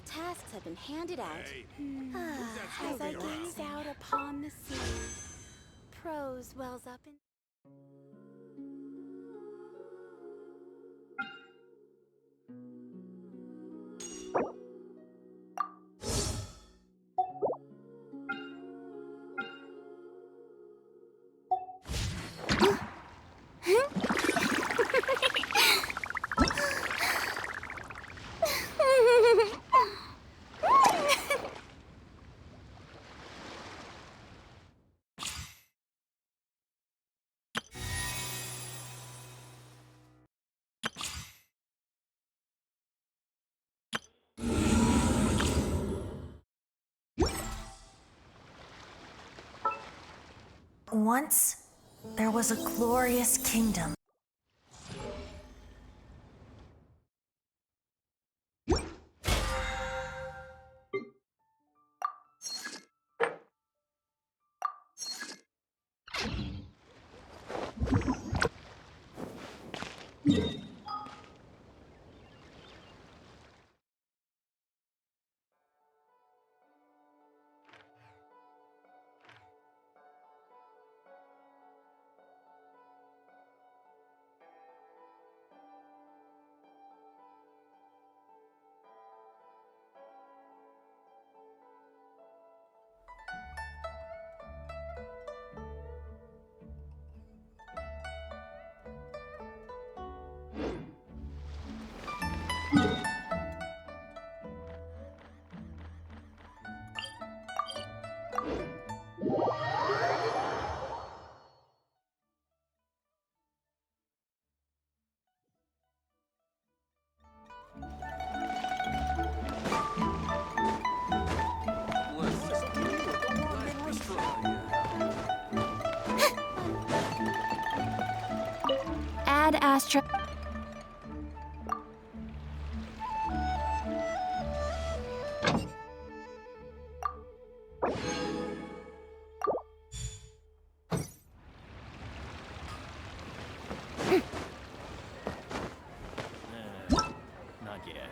tasks have been handed out. Hey, As I gaze out upon the sea, prose wells up in... Once, there was a glorious kingdom. Ad Astra... not yet.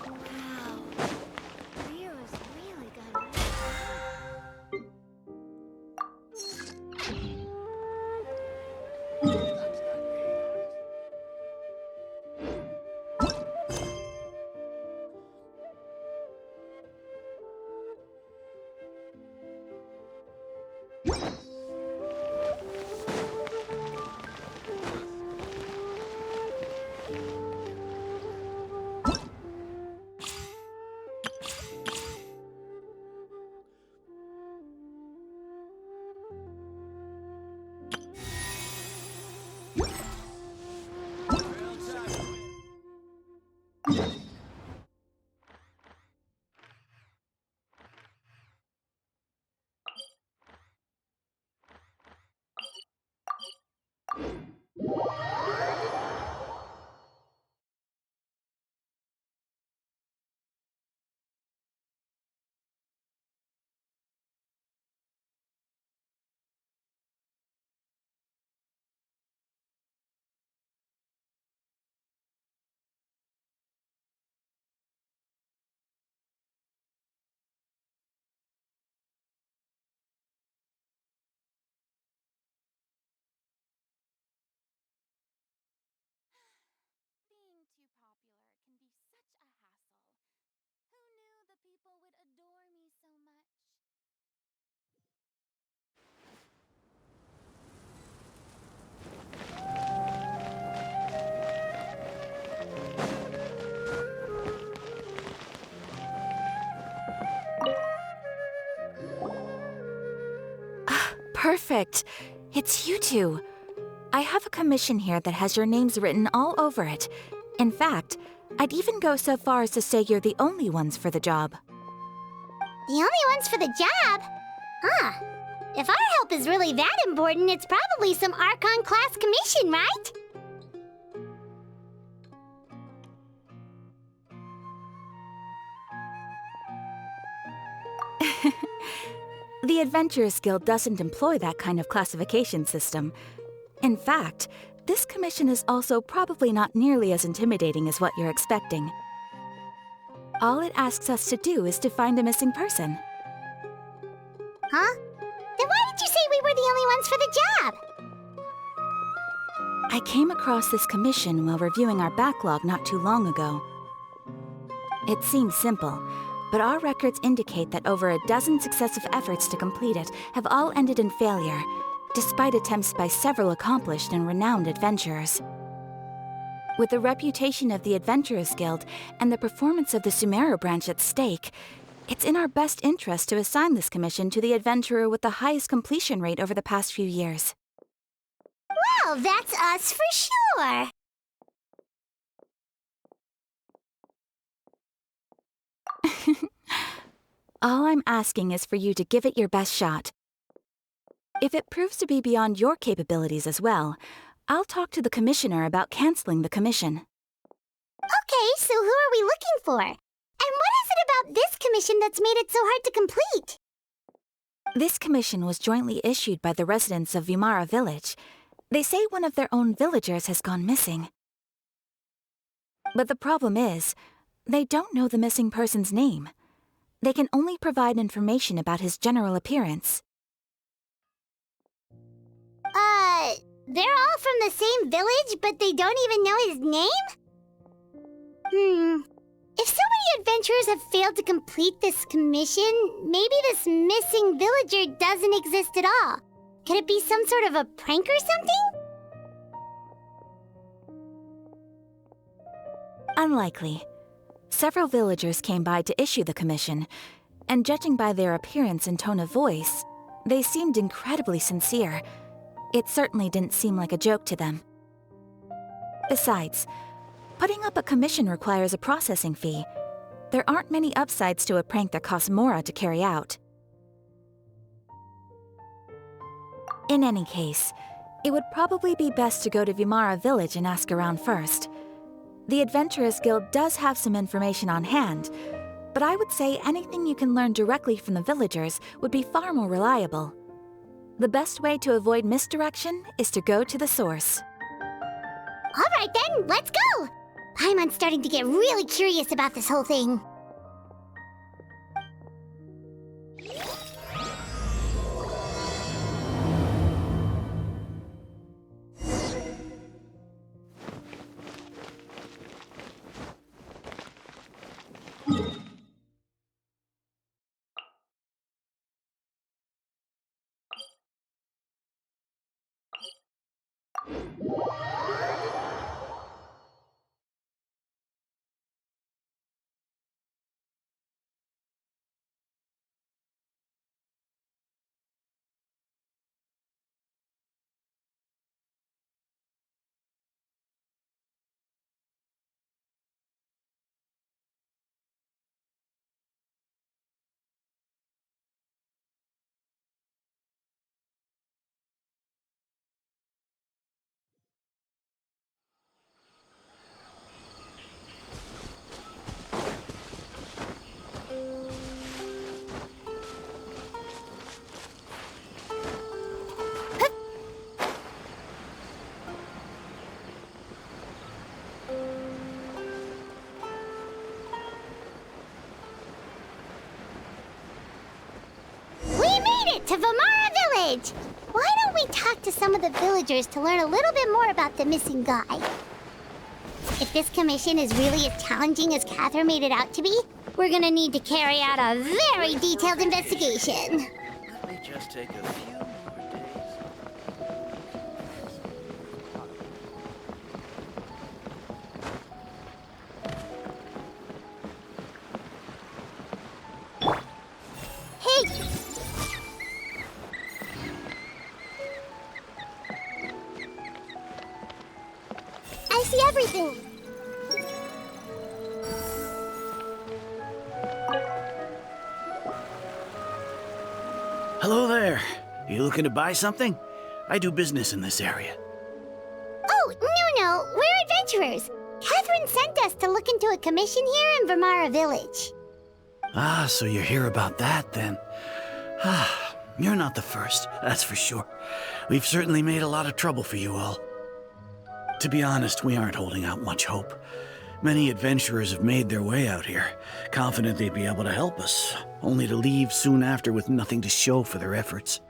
Wow. Rio is really good. Being too popular can be such a hassle. Who knew the people would adore me so much? Perfect. It's you two. I have a commission here that has your names written all over it. In fact, I'd even go so far as to say you're the only ones for the job. The only ones for the job? Huh. If our help is really that important, it's probably some Archon class commission, right? The Adventurers Guild doesn't employ that kind of classification system. In fact, this commission is also probably not nearly as intimidating as what you're expecting. All it asks us to do is to find a missing person. Huh? Then why did you say we were the only ones for the job? I came across this commission while reviewing our backlog not too long ago. It seems simple, but our records indicate that over a dozen successive efforts to complete it have all ended in failure, despite attempts by several accomplished and renowned adventurers. With the reputation of the Adventurers Guild and the performance of the Sumeru branch at stake, it's in our best interest to assign this commission to the adventurer with the highest completion rate over the past few years. Well, that's us for sure. All I'm asking is for you to give it your best shot. If it proves to be beyond your capabilities as well, I'll talk to the commissioner about canceling the commission. Okay, so who are we looking for? And what is it about this commission that's made it so hard to complete? This commission was jointly issued by the residents of Vimara Village. They say one of their own villagers has gone missing. But the problem is, they don't know the missing person's name. They can only provide information about his general appearance. They're all from the same village, but they don't even know his name? If so many adventurers have failed to complete this commission, maybe this missing villager doesn't exist at all. Could it be some sort of a prank or something? Unlikely. Several villagers came by to issue the commission, and judging by their appearance and tone of voice, they seemed incredibly sincere. It certainly didn't seem like a joke to them. Besides, putting up a commission requires a processing fee. There aren't many upsides to a prank that costs Mora to carry out. In any case, it would probably be best to go to Vimara Village and ask around first. The Adventurers Guild does have some information on hand, but I would say anything you can learn directly from the villagers would be far more reliable. The best way to avoid misdirection is to go to the source. All right then, let's go! I'm starting to get really curious about this whole thing. To Vimara Village! Why don't we talk to some of the villagers to learn a little bit more about the missing guy? If this commission is really as challenging as Catherine made it out to be, we're gonna need to carry out a very detailed investigation. Let me just take a few more days. Hey! everything. Hello there. You looking to buy something? I do business in this area. Oh, no, we're adventurers. Catherine sent us to look into a commission here in Vermara Village. Ah, so you're here about that, then. Ah, you're not the first, that's for sure. We've certainly made a lot of trouble for you all. To be honest, we aren't holding out much hope. Many adventurers have made their way out here, confident they'd be able to help us, only to leave soon after with nothing to show for their efforts.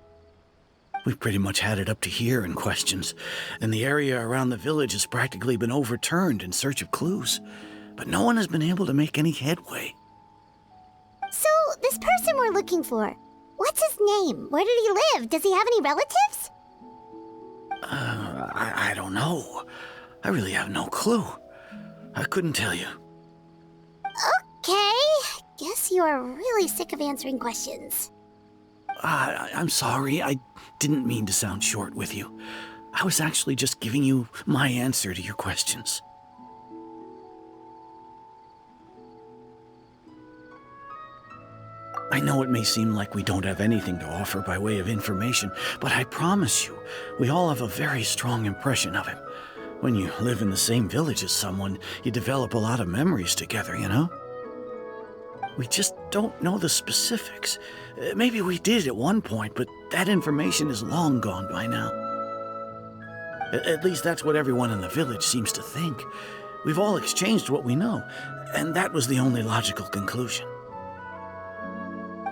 We've pretty much had it up to here in questions, and the area around the village has practically been overturned in search of clues, but no one has been able to make any headway. So, this person we're looking for, what's his name? Where did he live? Does he have any relatives? I don't know. I really have no clue. I couldn't tell you. Okay, guess you are really sick of answering questions. I'm sorry, I didn't mean to sound short with you. I was actually just giving you my answer to your questions. I know it may seem like we don't have anything to offer by way of information, but I promise you, we all have a very strong impression of him. When you live in the same village as someone, you develop a lot of memories together, you know? We just don't know the specifics. Maybe we did at one point, but that information is long gone by now. At least that's what everyone in the village seems to think. We've all exchanged what we know, and that was the only logical conclusion.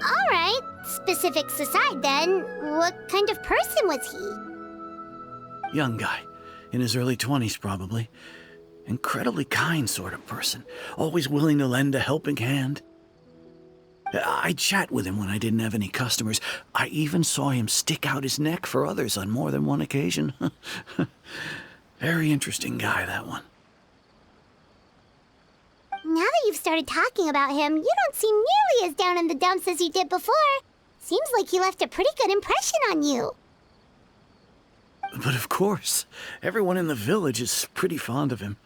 All right, specifics aside then, what kind of person was he? Young guy, in his early 20s probably. Incredibly kind sort of person, always willing to lend a helping hand. I'd chat with him when I didn't have any customers. I even saw him stick out his neck for others on more than one occasion. Very interesting guy, that one. Now that you've started talking about him, you don't seem nearly as down in the dumps as you did before. Seems like he left a pretty good impression on you. But of course, everyone in the village is pretty fond of him.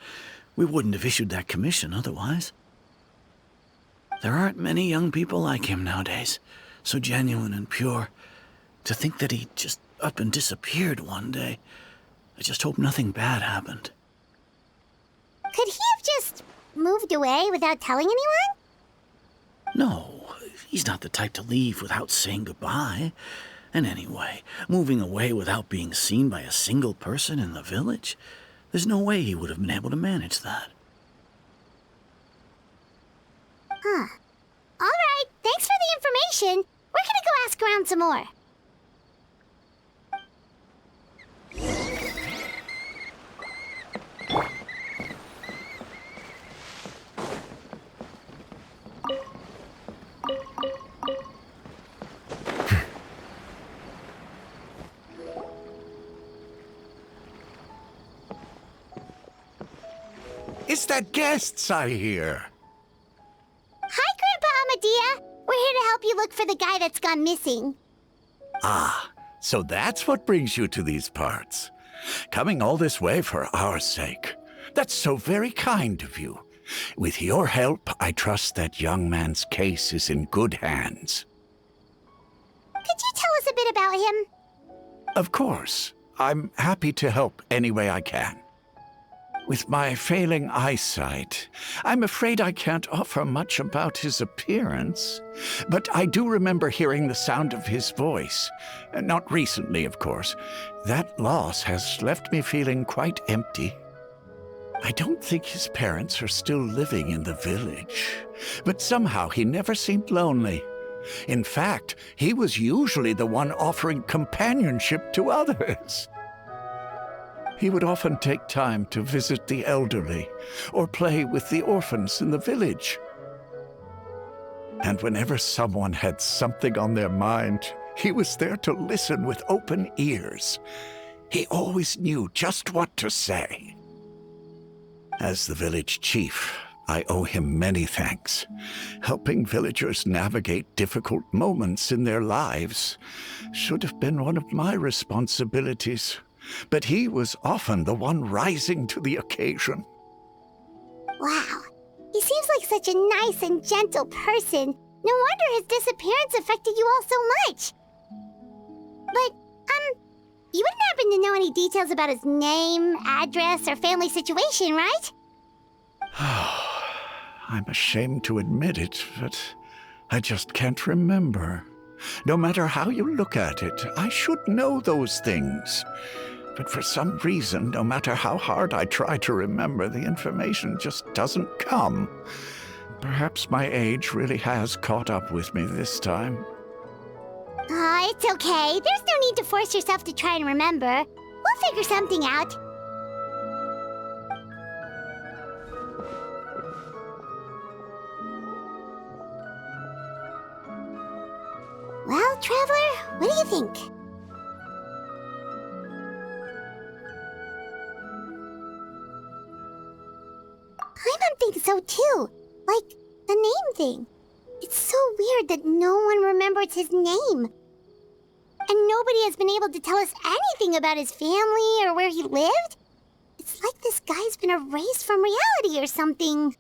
We wouldn't have issued that commission otherwise. There aren't many young people like him nowadays, so genuine and pure. To think that he just up and disappeared one day. I just hope nothing bad happened. Could he have just moved away without telling anyone? No, he's not the type to leave without saying goodbye. And anyway, moving away without being seen by a single person in the village, there's no way he would have been able to manage that. Huh. All right, thanks for the information. We're gonna go ask around some more. It's that guests I hear. Hi, Grandpa Amadea. We're here to help you look for the guy that's gone missing. Ah, so that's what brings you to these parts. Coming all this way for our sake. That's so very kind of you. With your help, I trust that young man's case is in good hands. Could you tell us a bit about him? Of course. I'm happy to help any way I can. With my failing eyesight, I'm afraid I can't offer much about his appearance. But I do remember hearing the sound of his voice. Not recently, of course. That loss has left me feeling quite empty. I don't think his parents are still living in the village. But somehow he never seemed lonely. In fact, he was usually the one offering companionship to others. He would often take time to visit the elderly or play with the orphans in the village. And whenever someone had something on their mind, he was there to listen with open ears. He always knew just what to say. As the village chief, I owe him many thanks. Helping villagers navigate difficult moments in their lives should have been one of my responsibilities. But he was often the one rising to the occasion. Wow. He seems like such a nice and gentle person. No wonder his disappearance affected you all so much. But, you wouldn't happen to know any details about his name, address, or family situation, right? I'm ashamed to admit it, but I just can't remember. No matter how you look at it, I should know those things. But for some reason, no matter how hard I try to remember, the information just doesn't come. Perhaps my age really has caught up with me this time. It's okay. There's no need to force yourself to try and remember. We'll figure something out. Well, Traveler, what do you think? Paimon thinks so too. Like, the name thing. It's so weird that no one remembers his name. And nobody has been able to tell us anything about his family or where he lived. It's like this guy's been erased from reality or something.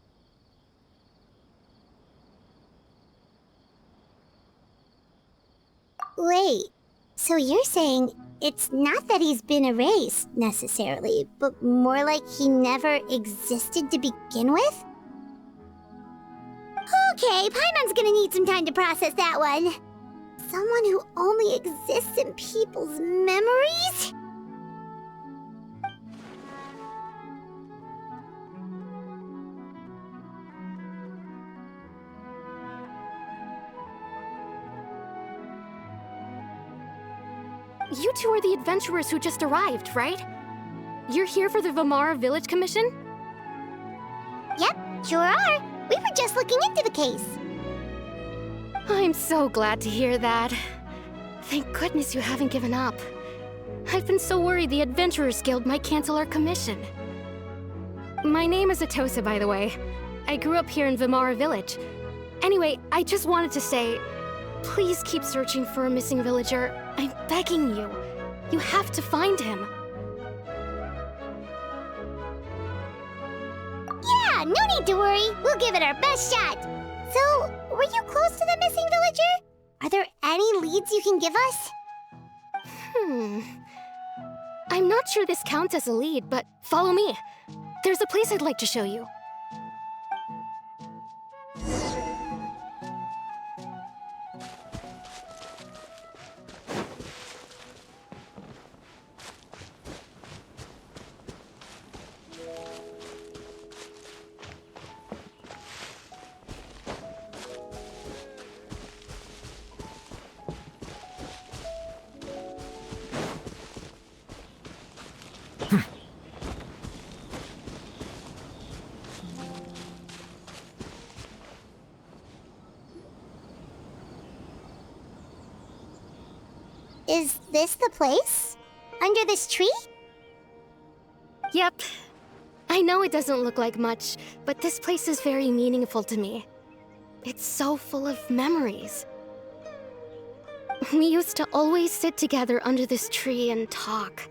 Wait, so you're saying it's not that he's been erased, necessarily, but more like he never existed to begin with? Okay, Paimon's gonna need some time to process that one. Someone who only exists in people's memories? You two are the adventurers who just arrived, right? You're here for the Vamara Village Commission? Yep, sure are. We were just looking into the case. I'm so glad to hear that. Thank goodness you haven't given up. I've been so worried the Adventurers Guild might cancel our commission. My name is Atosa, by the way. I grew up here in Vamara Village. Anyway, I just wanted to say, please keep searching for a missing villager. I'm begging you. You have to find him. Yeah, no need to worry. We'll give it our best shot. So, were you close to the missing villager? Are there any leads you can give us? I'm not sure this counts as a lead, but follow me. There's a place I'd like to show you. Is this the place? Under this tree? Yep. I know it doesn't look like much, but this place is very meaningful to me. It's so full of memories. We used to always sit together under this tree and talk.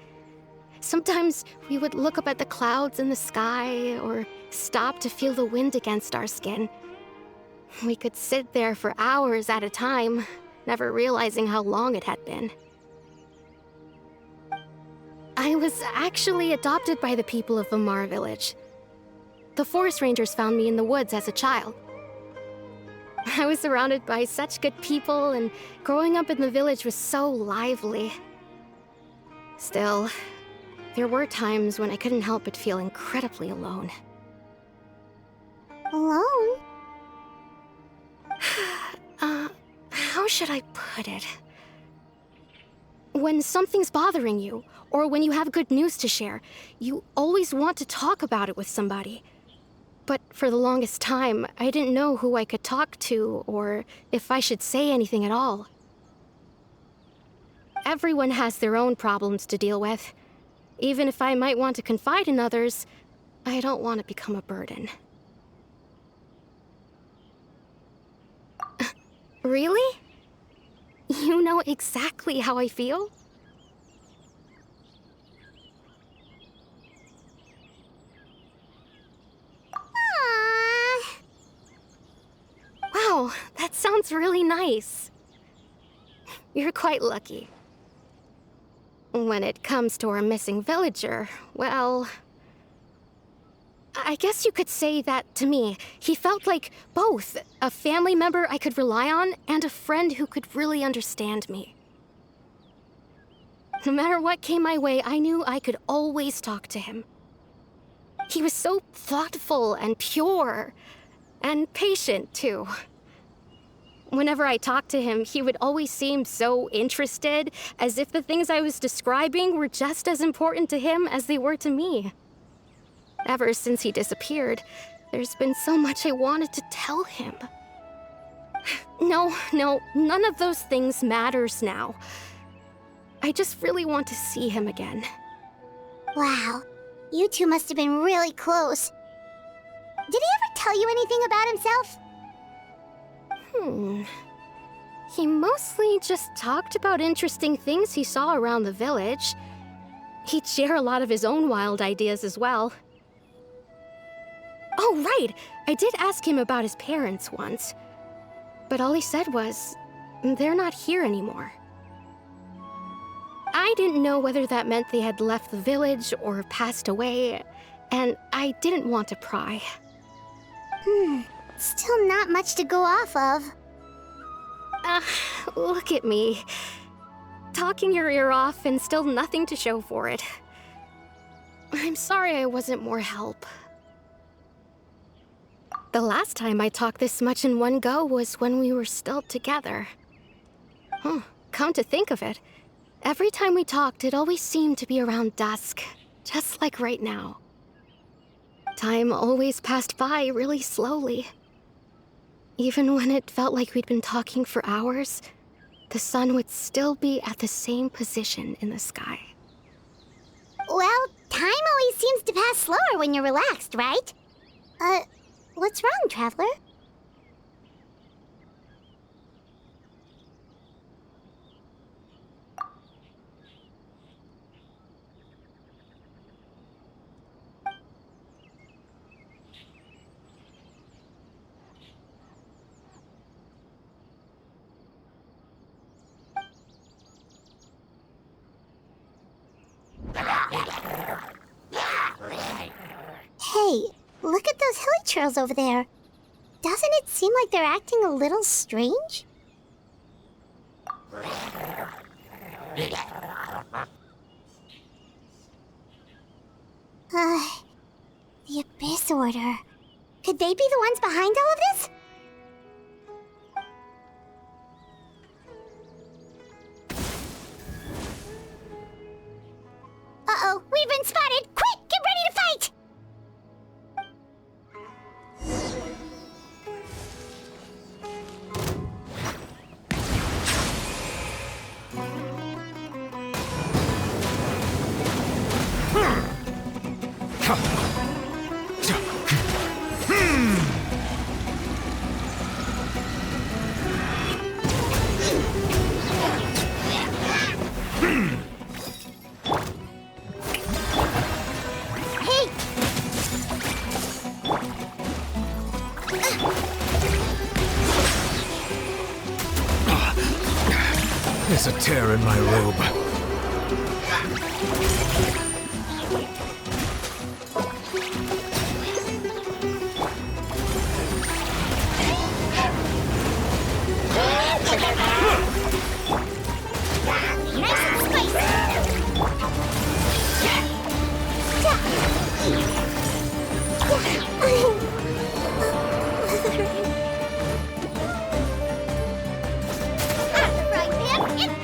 Sometimes we would look up at the clouds in the sky, or stop to feel the wind against our skin. We could sit there for hours at a time, never realizing how long it had been. I was actually adopted by the people of Vamara Village. The forest rangers found me in the woods as a child. I was surrounded by such good people, and growing up in the village was so lively. Still, there were times when I couldn't help but feel incredibly alone. Alone? How should I put it? When something's bothering you, or when you have good news to share, you always want to talk about it with somebody. But for the longest time, I didn't know who I could talk to, or if I should say anything at all. Everyone has their own problems to deal with. Even if I might want to confide in others, I don't want to become a burden. Really? You know exactly how I feel? Wow, that sounds really nice. You're quite lucky. When it comes to our missing villager, well, I guess you could say that to me. He felt like both a family member I could rely on and a friend who could really understand me. No matter what came my way, I knew I could always talk to him. He was so thoughtful and pure, and patient, too. Whenever I talked to him, he would always seem so interested, as if the things I was describing were just as important to him as they were to me. Ever since he disappeared, there's been so much I wanted to tell him. No, none of those things matters now. I just really want to see him again. Wow, you two must have been really close. Did he ever tell you anything about himself? He mostly just talked about interesting things he saw around the village. He'd share a lot of his own wild ideas as well. Oh, right! I did ask him about his parents once. But all he said was, they're not here anymore. I didn't know whether that meant they had left the village or passed away, and I didn't want to pry. Still not much to go off of. Look at me. Talking your ear off and still nothing to show for it. I'm sorry I wasn't more help. The last time I talked this much in one go was when we were still together. Come to think of it, every time we talked, it always seemed to be around dusk, just like right now. Time always passed by really slowly. Even when it felt like we'd been talking for hours, the sun would still be at the same position in the sky. Well, time always seems to pass slower when you're relaxed, right? What's wrong, Traveler? Hey, look at those hilly trails over there. Doesn't it seem like they're acting a little strange? The Abyss Order. Could they be the ones behind all of this? Uh-oh, we've been spotted! Quick, get ready to fight! There's a tear in my robe.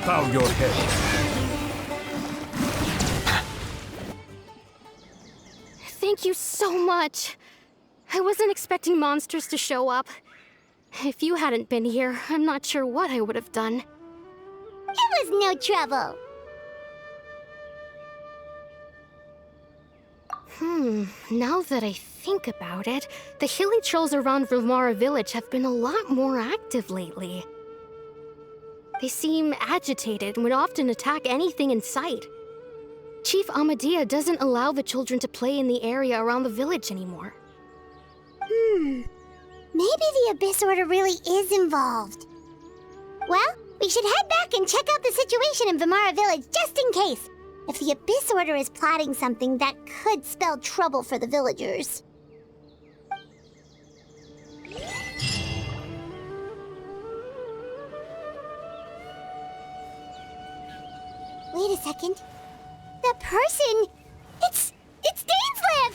Bow your head. Thank you so much. I wasn't expecting monsters to show up. If you hadn't been here, I'm not sure what I would have done. It was no trouble. Now that I think about it, the hilly trolls around Vilmara village have been a lot more active lately. They seem agitated and would often attack anything in sight. Chief Amadea doesn't allow the children to play in the area around the village anymore. Maybe the Abyss Order really is involved. Well, we should head back and check out the situation in Vimara Village just in case. If the Abyss Order is plotting something that could spell trouble for the villagers. Wait a second. That person... It's Dainslev!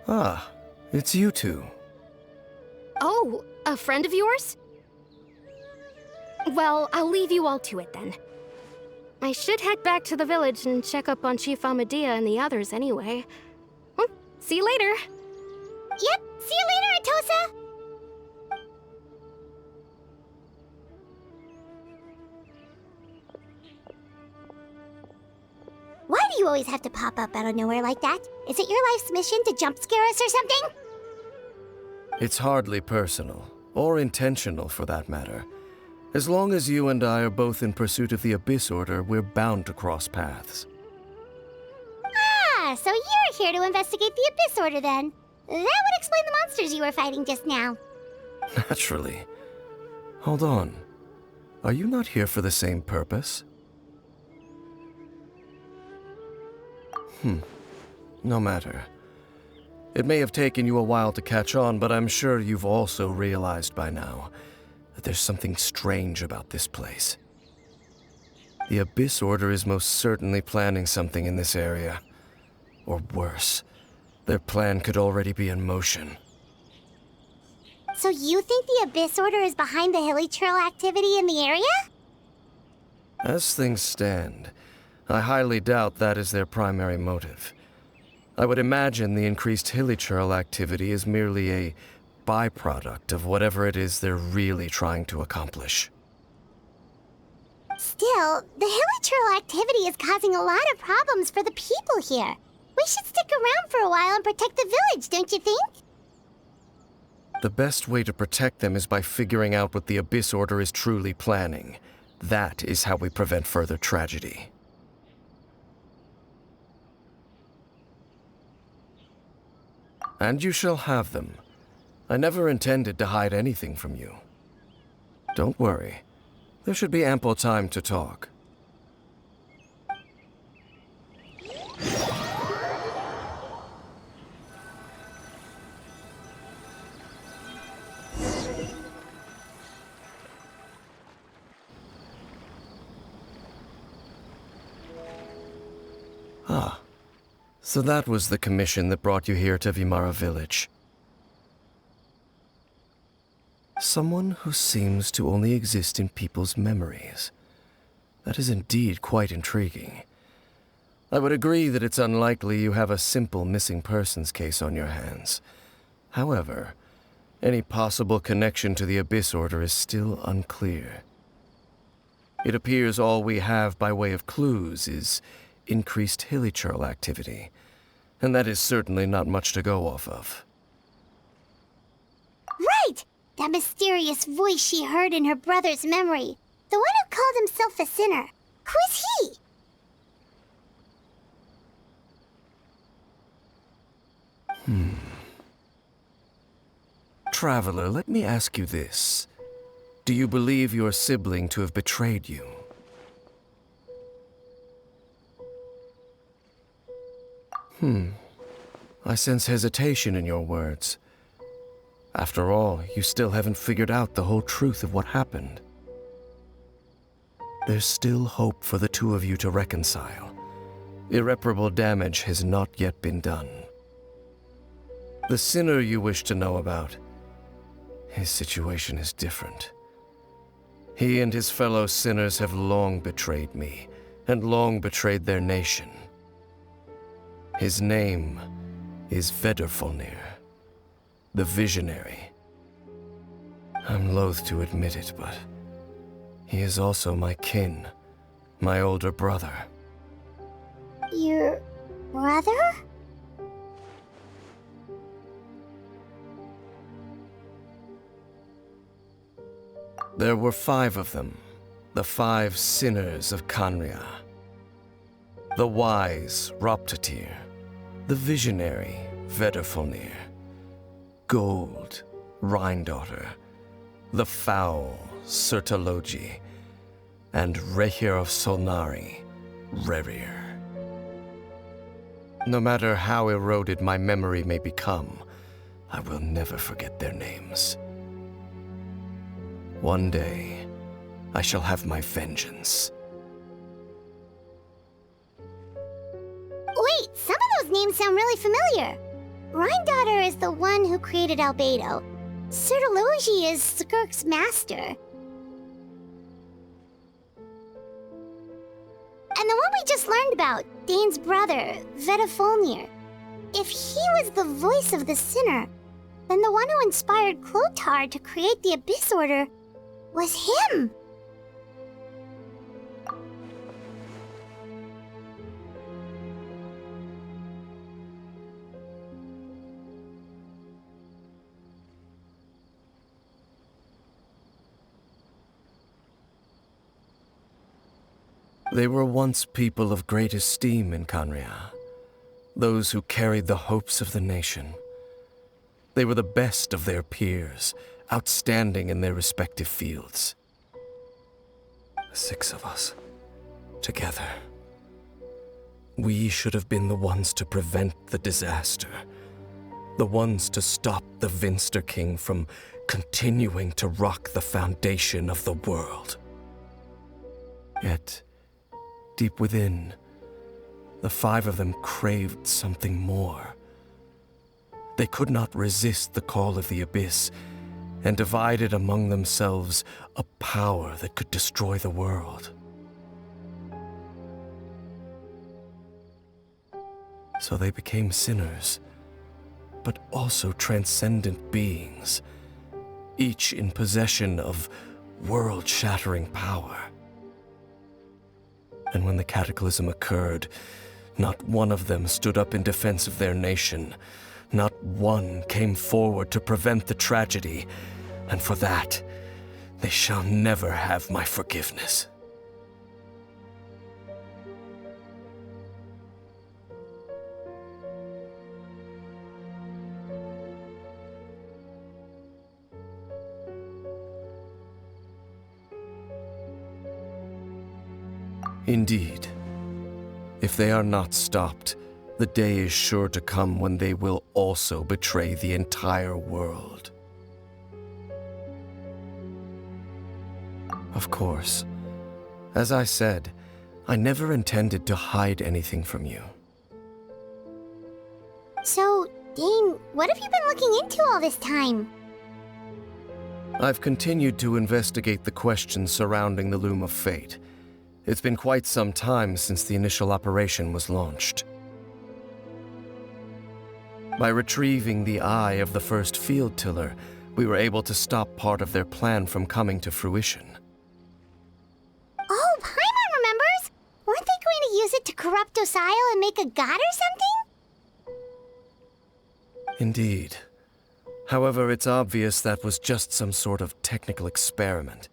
Ah, it's you two. Oh, a friend of yours? Well, I'll leave you all to it then. I should head back to the village and check up on Chief Amadea and the others anyway. Well, see you later. Yep, see you later, Atosa! Why do you always have to pop up out of nowhere like that? Is it your life's mission to jump scare us or something? It's hardly personal, or intentional for that matter. As long as you and I are both in pursuit of the Abyss Order, we're bound to cross paths. Ah, so you're here to investigate the Abyss Order then. That would explain the monsters you were fighting just now. Naturally. Hold on. Are you not here for the same purpose? No matter. It may have taken you a while to catch on, but I'm sure you've also realized by now that there's something strange about this place. The Abyss Order is most certainly planning something in this area. Or worse, their plan could already be in motion. So you think the Abyss Order is behind the hilly trail activity in the area? As things stand, I highly doubt that is their primary motive. I would imagine the increased hilichurl activity is merely a byproduct of whatever it is they're really trying to accomplish. Still, the hilichurl activity is causing a lot of problems for the people here. We should stick around for a while and protect the village, don't you think? The best way to protect them is by figuring out what the Abyss Order is truly planning. That is how we prevent further tragedy. And you shall have them. I never intended to hide anything from you. Don't worry. There should be ample time to talk. Ah. So that was the commission that brought you here to Vimara Village. Someone who seems to only exist in people's memories. That is indeed quite intriguing. I would agree that it's unlikely you have a simple missing persons case on your hands. However, any possible connection to the Abyss Order is still unclear. It appears all we have by way of clues is increased hilichurl activity, and that is certainly not much to go off of. Right! That mysterious voice she heard in her brother's memory. The one who called himself a sinner. Who is he? Traveler, let me ask you this. Do you believe your sibling to have betrayed you? I sense hesitation in your words. After all, you still haven't figured out the whole truth of what happened. There's still hope for the two of you to reconcile. Irreparable damage has not yet been done. The sinner you wish to know about, his situation is different. He and his fellow sinners have long betrayed me, and long betrayed their nation. His name is Vedrfolnir, the Visionary. I'm loath to admit it, but he is also my kin, my older brother. Your brother? There were 5 of them, the 5 sinners of Kanria. The wise Roptatir, the visionary Vedderfolnir, Gold Rhindaughter, the foul Sertologi, and Rehir of Solnari, Rerir. No matter how eroded my memory may become, I will never forget their names. One day, I shall have my vengeance. Wait, some of those names sound really familiar. Rhindaughter is the one who created Albedo. Sertologi is Skirk's master. And the one we just learned about, Dane's brother, Vedderfolnir. If he was the voice of the sinner, then the one who inspired Clothar to create the Abyss Order was him. They were once people of great esteem in Khaenri'ah, those who carried the hopes of the nation. They were the best of their peers, outstanding in their respective fields. The 6 of us, together. We should have been the ones to prevent the disaster, the ones to stop the Vinster King from continuing to rock the foundation of the world. Yet, deep within, the 5 of them craved something more. They could not resist the call of the Abyss, and divided among themselves a power that could destroy the world. So they became sinners, but also transcendent beings, each in possession of world-shattering power. And when the cataclysm occurred, not one of them stood up in defense of their nation. Not one came forward to prevent the tragedy, and for that, they shall never have my forgiveness. Indeed, if they are not stopped, the day is sure to come when they will also betray the entire world. Of course, as I said, I never intended to hide anything from you. So, Dane, what have you been looking into all this time? I've continued to investigate the questions surrounding the Loom of Fate. It's been quite some time since the initial operation was launched. By retrieving the eye of the first field tiller, we were able to stop part of their plan from coming to fruition. Oh, Paimon remembers! Weren't they going to use it to corrupt Osial and make a god or something? Indeed. However, it's obvious that was just some sort of technical experiment.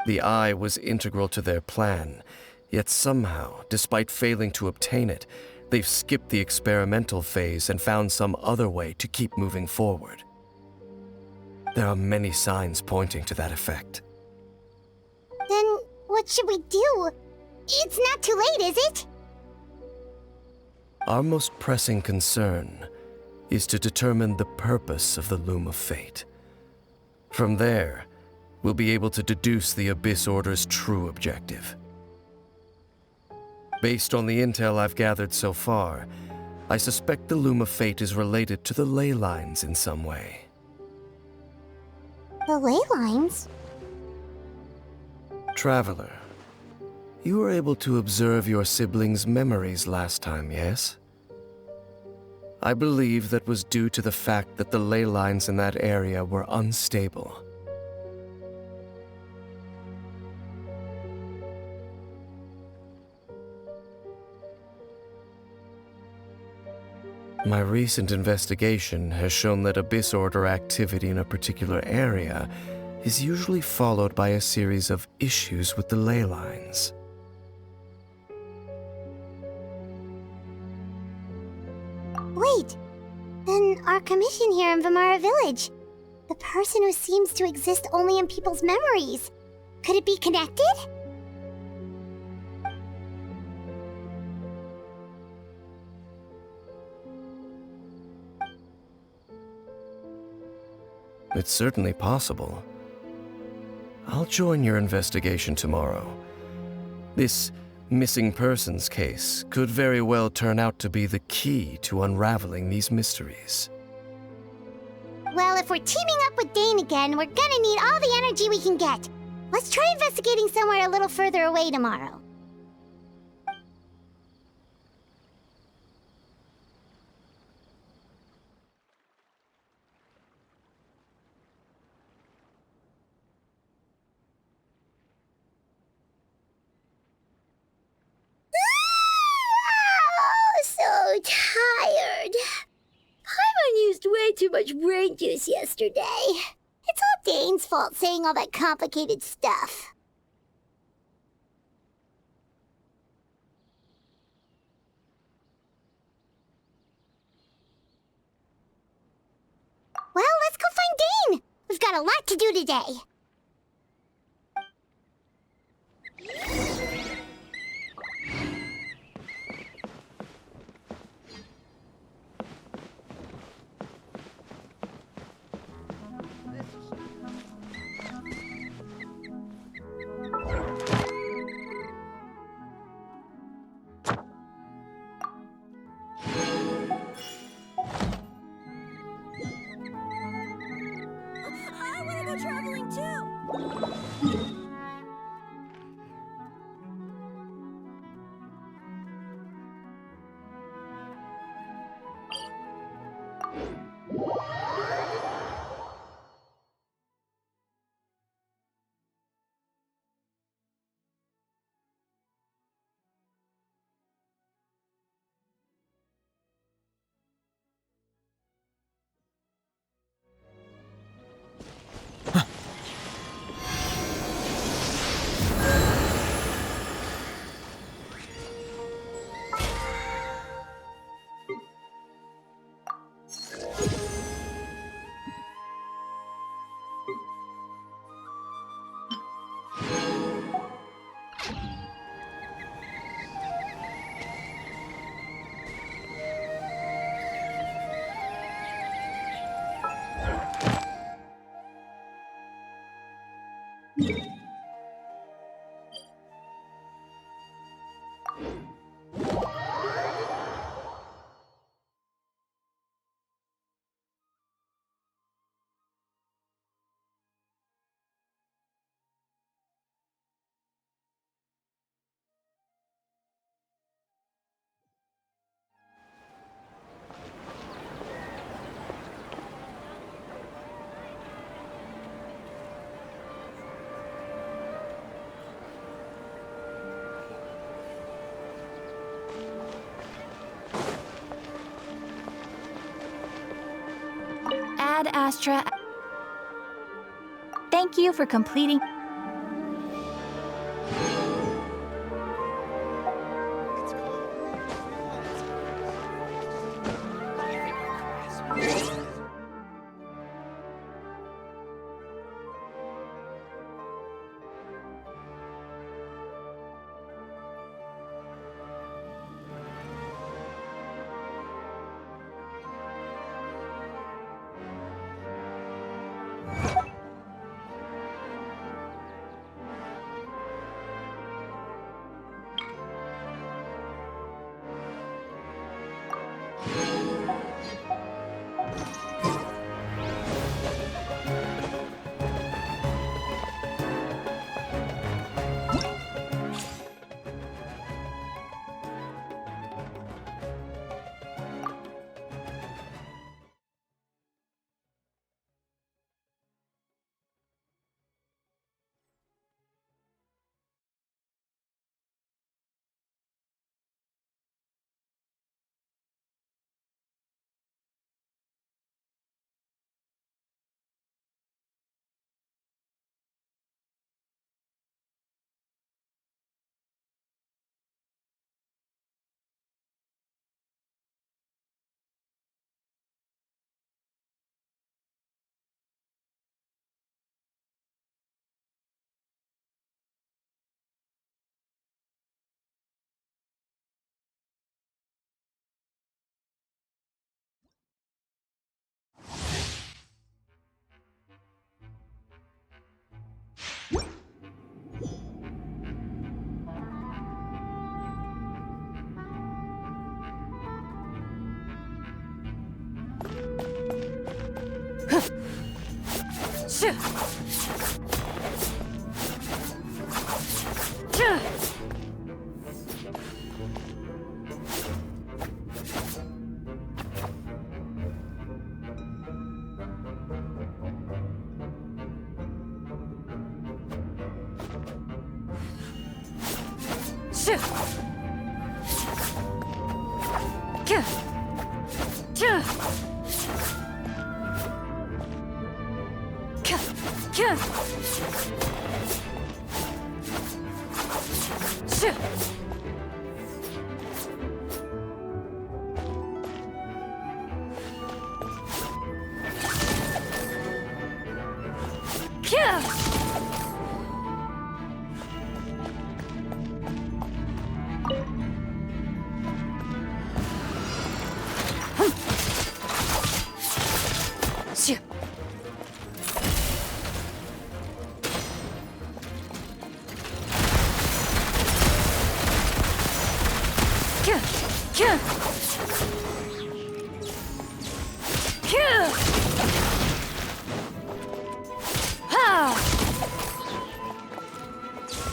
The eye was integral to their plan, yet somehow, despite failing to obtain it, they've skipped the experimental phase and found some other way to keep moving forward. There are many signs pointing to that effect. Then, what should we do? It's not too late, is it? Our most pressing concern is to determine the purpose of the Loom of Fate. From there, we'll be able to deduce the Abyss Order's true objective. Based on the intel I've gathered so far, I suspect the Loom of Fate is related to the ley lines in some way. The ley lines? Traveler, you were able to observe your siblings' memories last time, yes? I believe that was due to the fact that the ley lines in that area were unstable. My recent investigation has shown that Abyss Order activity in a particular area is usually followed by a series of issues with the ley lines. Wait, then our commission here in Vimara Village. The person who seems to exist only in people's memories. Could it be connected? It's certainly possible. I'll join your investigation tomorrow. This missing persons case could very well turn out to be the key to unraveling these mysteries. Well, if we're teaming up with Dane again, we're gonna need all the energy we can get. Let's try investigating somewhere a little further away tomorrow. Oh, so tired. Paimon used way too much brain juice yesterday. It's all Dane's fault saying all that complicated stuff. Well, let's go find Dane! We've got a lot to do today. I want to go traveling too! Ad Astra. Thank you for completing.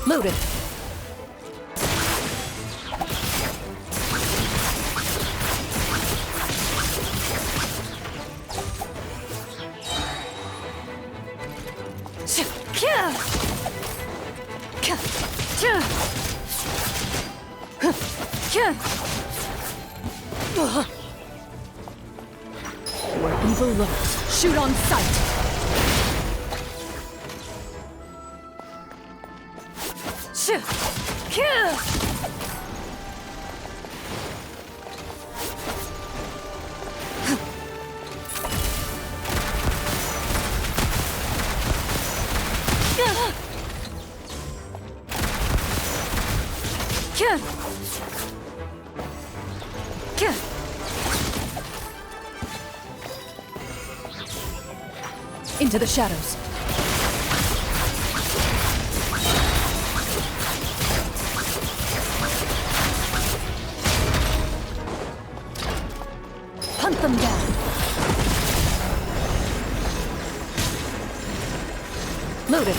Loaded. Where evil lurks, shoot on sight. Into the shadows. Hunt them down. Loaded.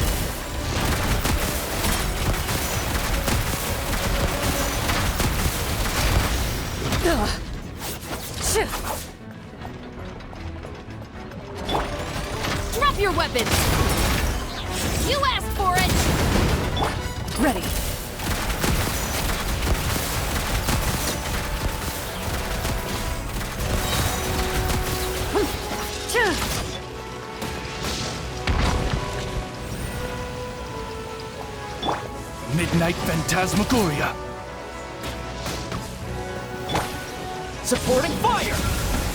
Drop your weapons! You asked for it! Ready. Midnight Phantasmagoria. Supporting fire!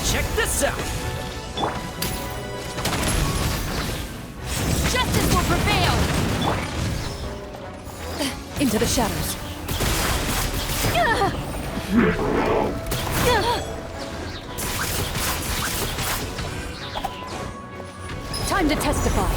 Check this out! Justice will prevail! Into the shadows. Time to testify.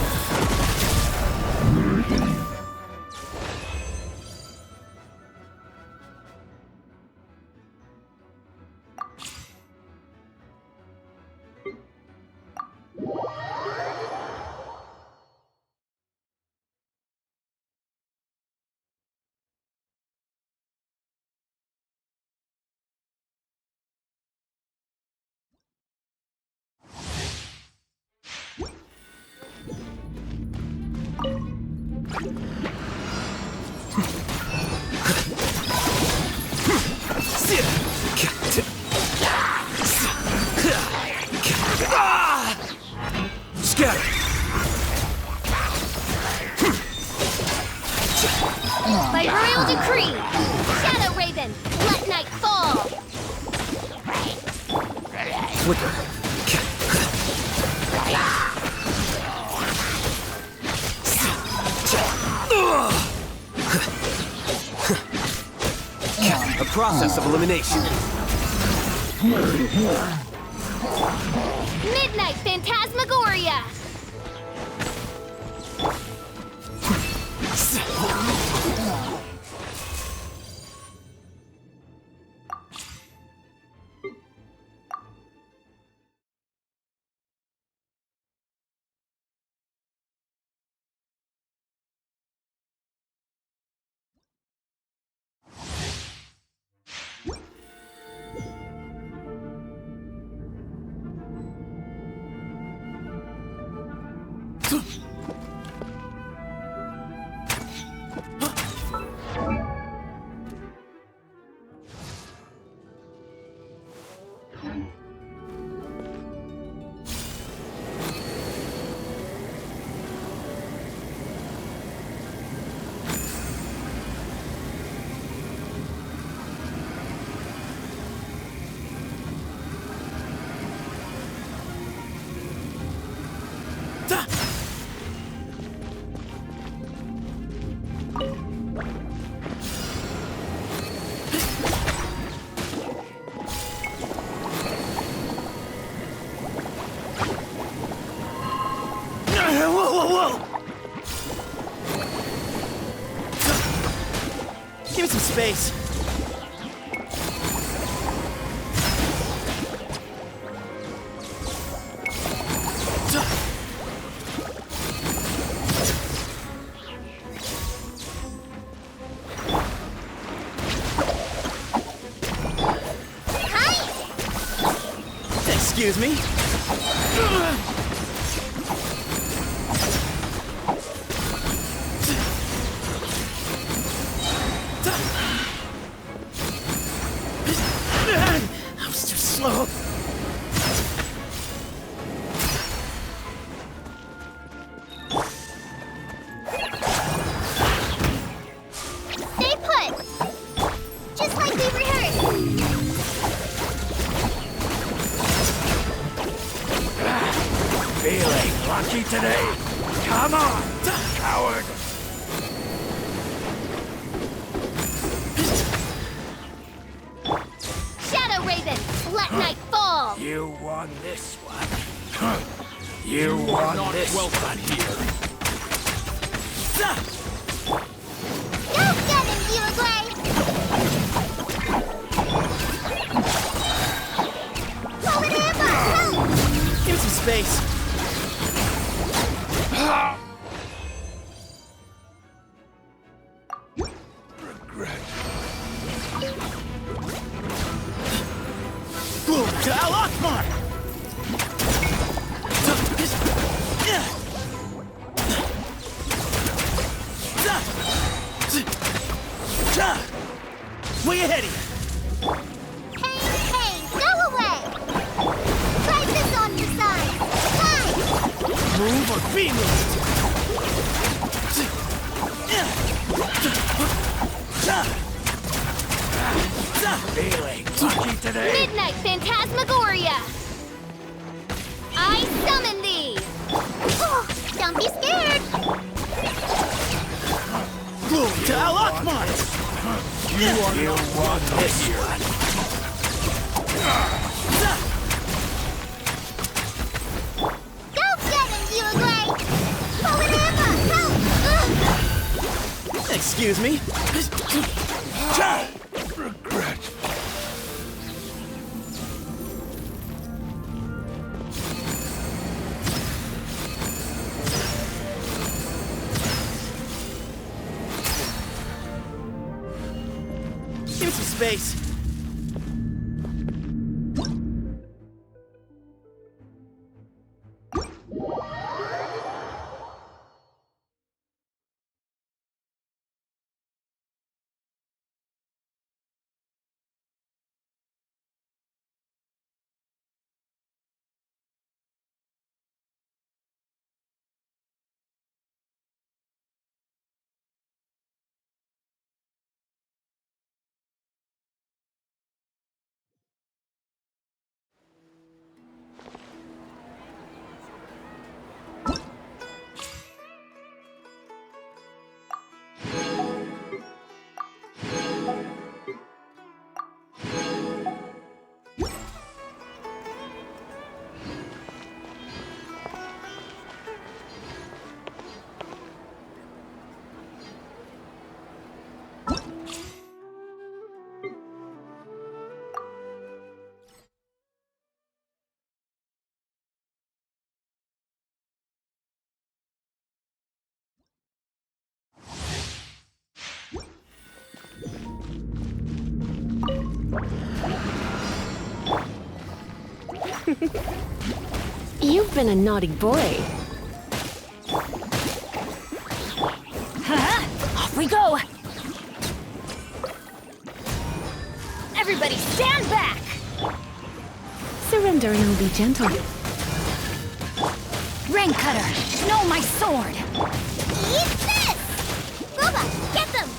Scatter! By royal decree, Shadow Raven, let night fall! Flicker. A process of elimination. Midnight Phantasmagoria! space. Excuse me? I was too slow. Stay put! Just like we rehearsed! Feeling lucky today? Come on, coward! Shadow Raven, let night fall! You won this one. You won this one here. Go get him, Bugray! Pull it in, help! Give me some space. Regret. Boom to Alakmar! Way ahead of you! Hey, go away! Try this on your side! Fine! Move or be moved! Feeling lucky today? Midnight Phantasmagoria! I summon thee! Oh, don't be scared! Boom to Alakmar! You won this one. Go get him, Bugray! Pull it in, help! Excuse me? Regret. Give me some space. You've been a naughty boy. Off we go! Everybody stand back! Surrender and I'll be gentle. Rain Cutter, know my sword! Eat this! Boba, get them!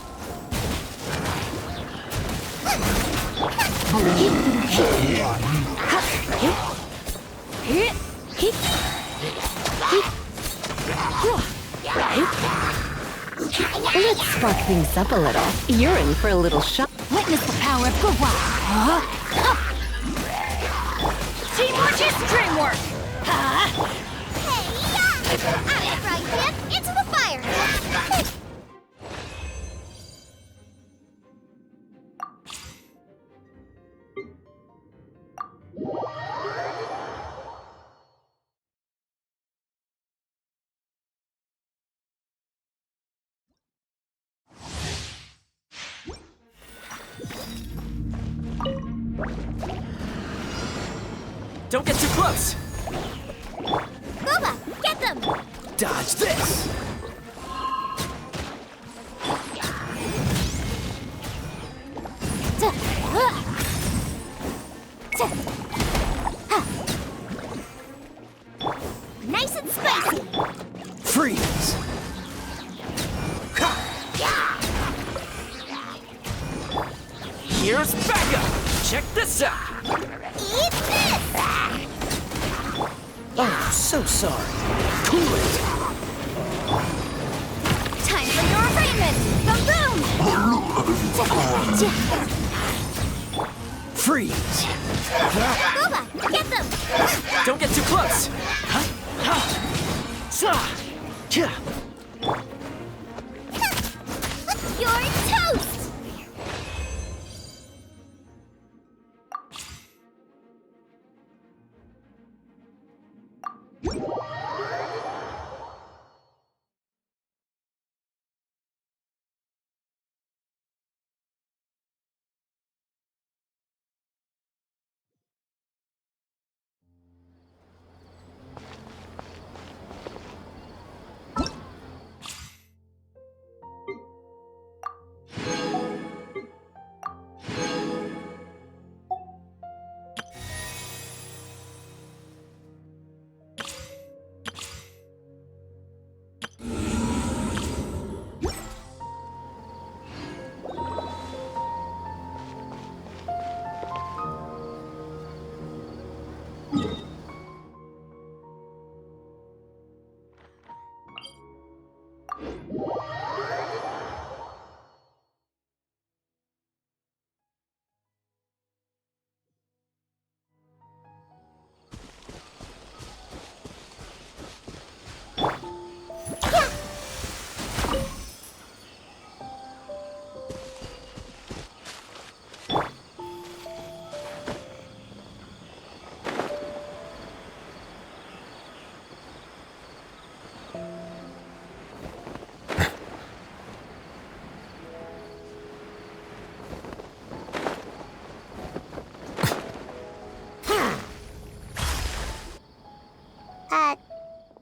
Let's spark things up a little. You're in for a little shock. Witness the power of Gurwa! Teamwork is dreamwork! Hey, yeah! Out of the frying pan, into the fire! Don't get too close! Booba, get them! Dodge this! Nice and spicy! Freeze! Here's backup! Check this out! Eat this! Oh, so sorry. Cool it! Time for your arraignment! Boom! Freeze! Booba, get them! Don't get too close! You're toast!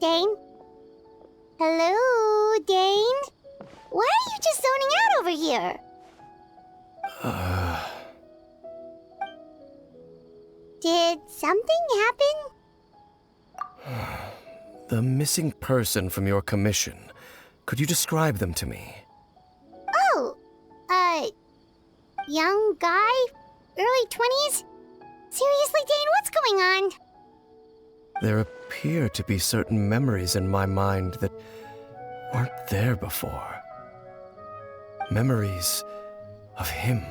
Dane? Hello, Dane? Why are you just zoning out over here? Did something happen? The missing person from your commission. Could you describe them to me? Oh, young guy? Early 20s? Seriously, Dane, what's going on? There appear to be certain memories in my mind that weren't there before. Memories of him.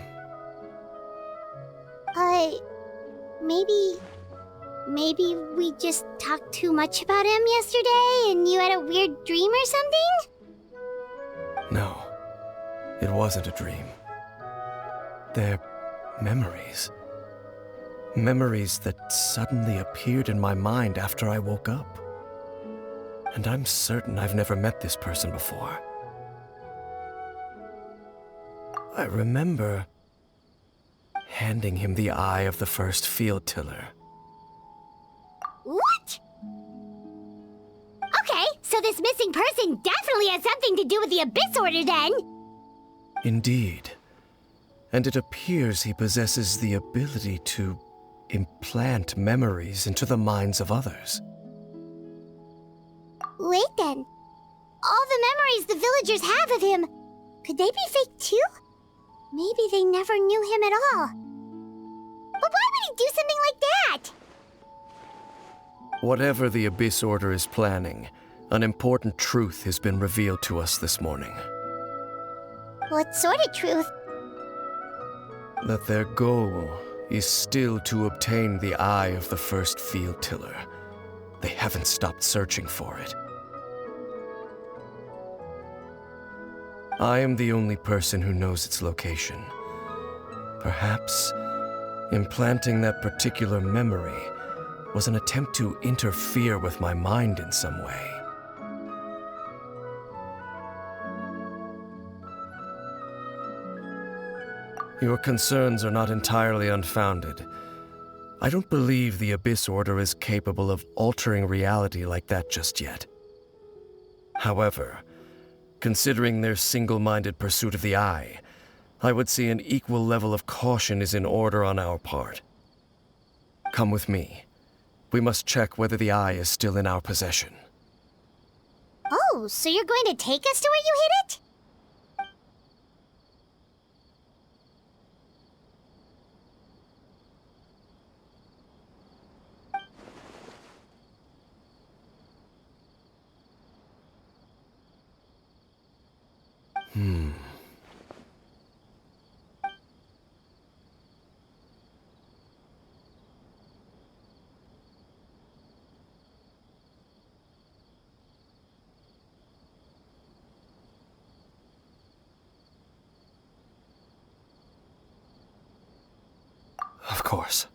Maybe we just talked too much about him yesterday and you had a weird dream or something? No, it wasn't a dream. They're memories. Memories that suddenly appeared in my mind after I woke up. And I'm certain I've never met this person before. I remember handing him the eye of the first field tiller. What? Okay, so this missing person definitely has something to do with the Abyss Order then. Indeed. And it appears he possesses the ability to implant memories into the minds of others. Wait then. All the memories the villagers have of him, could they be fake too? Maybe they never knew him at all. But why would he do something like that? Whatever the Abyss Order is planning, an important truth has been revealed to us this morning. What sort of truth? That their goal is still to obtain the eye of the first field tiller. They haven't stopped searching for it. I am the only person who knows its location. Perhaps implanting that particular memory was an attempt to interfere with my mind in some way. Your concerns are not entirely unfounded. I don't believe the Abyss Order is capable of altering reality like that just yet. However, considering their single-minded pursuit of the Eye, I would say an equal level of caution is in order on our part. Come with me. We must check whether the Eye is still in our possession. Oh, so you're going to take us to where you hid it? Of course.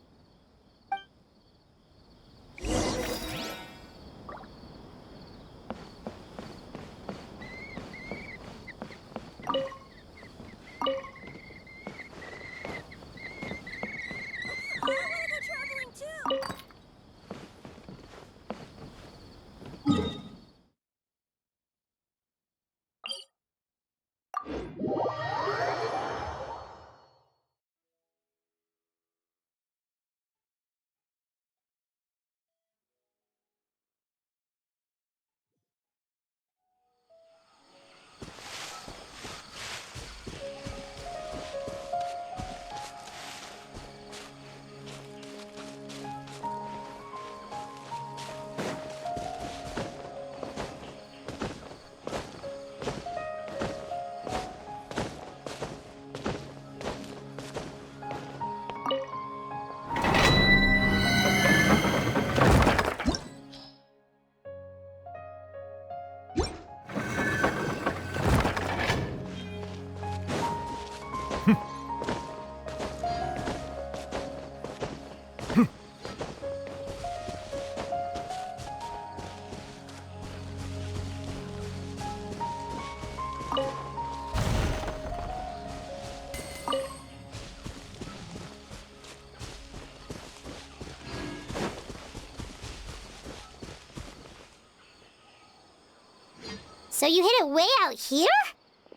So you hid it way out here?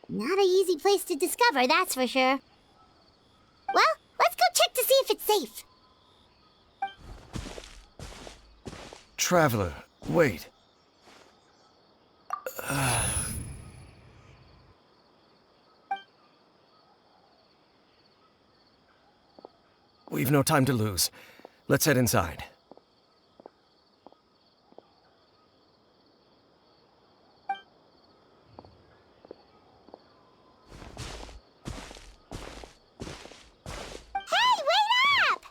Not an easy place to discover, that's for sure. Well, let's go check to see if it's safe. Traveler, wait. We've no time to lose. Let's head inside. Hey, wait up!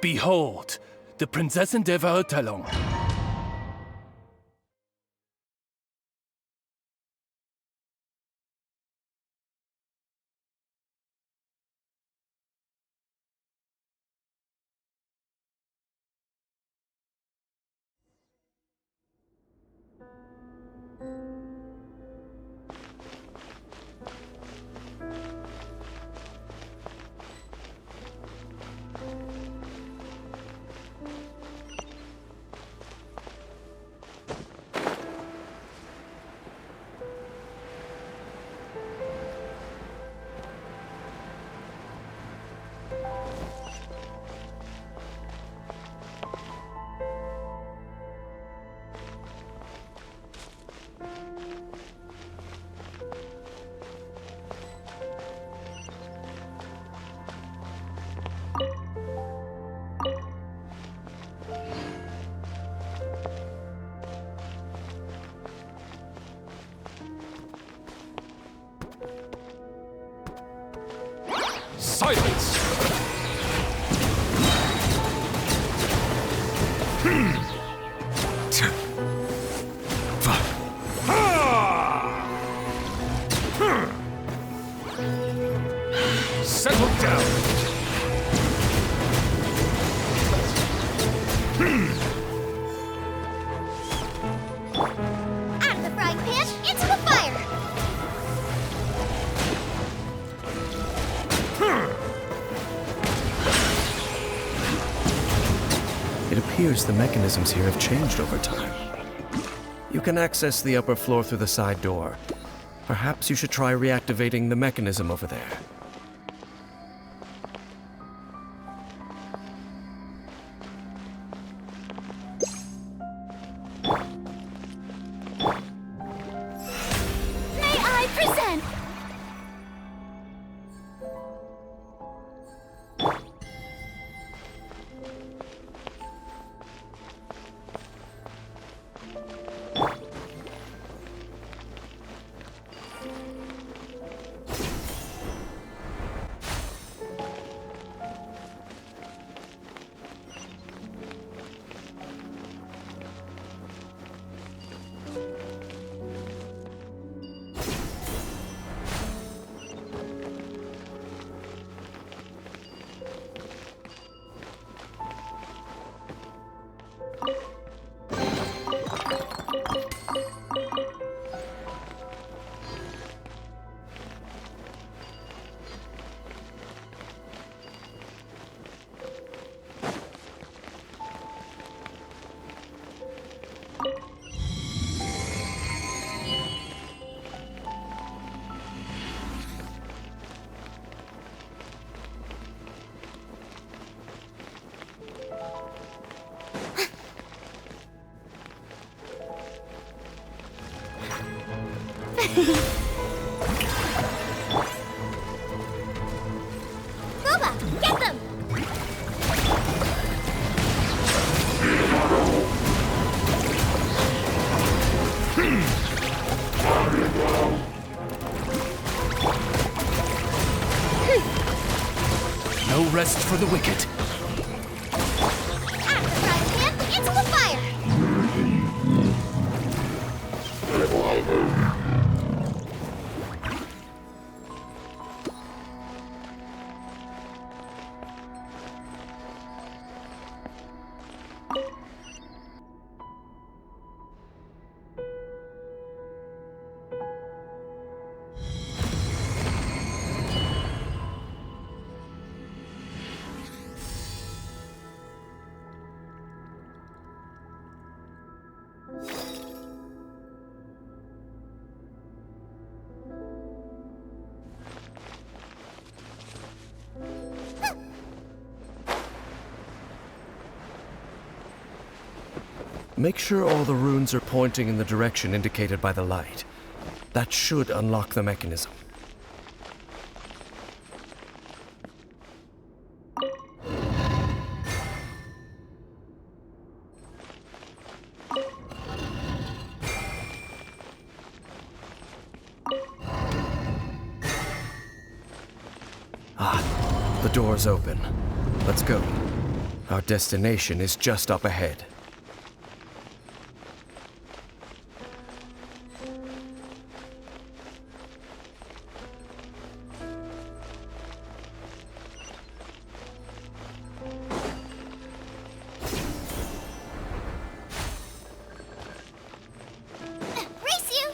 Behold, the Prinzessin der Verurteilung. Silence! Settle down! Out of the frying pan, into the fire! It appears the mechanisms here have changed over time. You can access the upper floor through the side door. Perhaps you should try reactivating the mechanism over there. May I present? Boba, get them! No rest for the wicked. Out of the frying pan, into the fire! Make sure all the runes are pointing in the direction indicated by the light. That should unlock the mechanism. Ah, the door's open. Let's go. Our destination is just up ahead. Race you!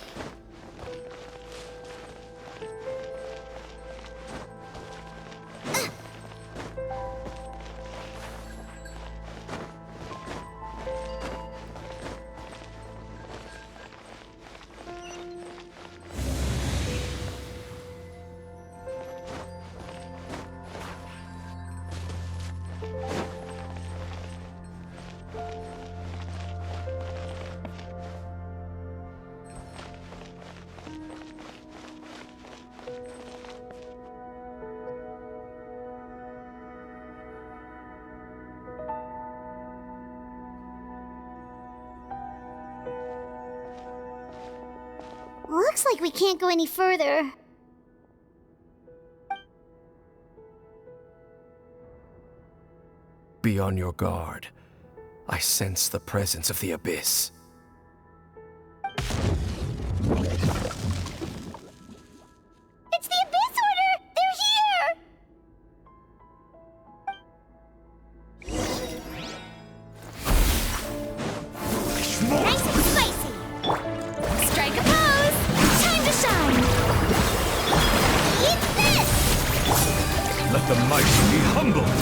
Looks like we can't go any further. be on your guard. I sense the presence of the Abyss. It's the Abyss Order! They're here! Nice and spicy! Strike a pose! Time to shine! Eat this! Let the mighty be humbled.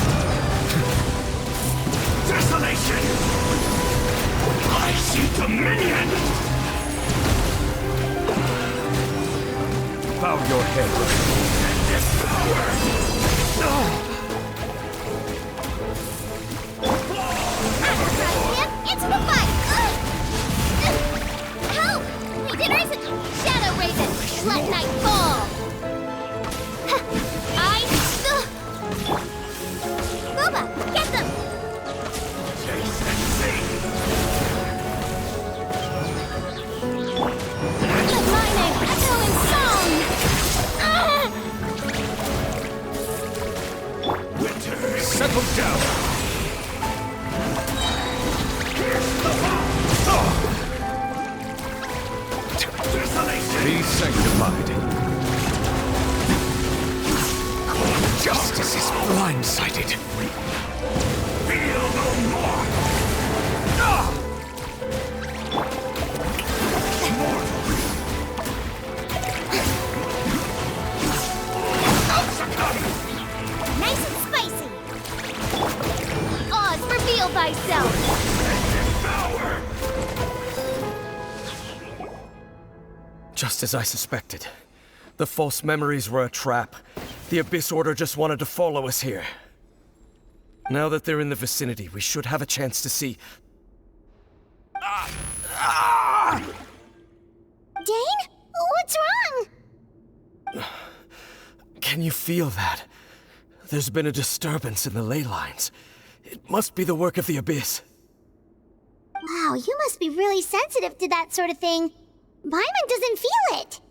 Desolation! I see dominion! Bow your head. And this power! Into the fight! Help! Beginners! Shadow Raven! Let night fall! Boba! Get them! Taste and see! Let my name echo in song! Winter! Settle down. Desolation! Be sanctified. Justice is blindsided! Feel no more! Nice and spicy! Oz, reveal thyself! Just as I suspected. The false memories were a trap. The Abyss Order just wanted to follow us here. Now that they're in the vicinity, we should have a chance to see. Dane? What's wrong? Can you feel that? There's been a disturbance in the ley lines. It must be the work of the Abyss. Wow, you must be really sensitive to that sort of thing. Paimon doesn't feel it.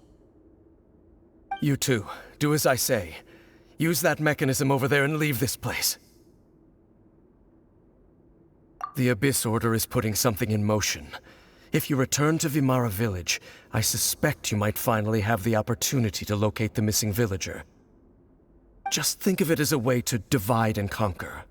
You too. Do as I say. Use that mechanism over there and leave this place. The Abyss Order is putting something in motion. If you return to Vimara Village, I suspect you might finally have the opportunity to locate the missing villager. Just think of it as a way to divide and conquer.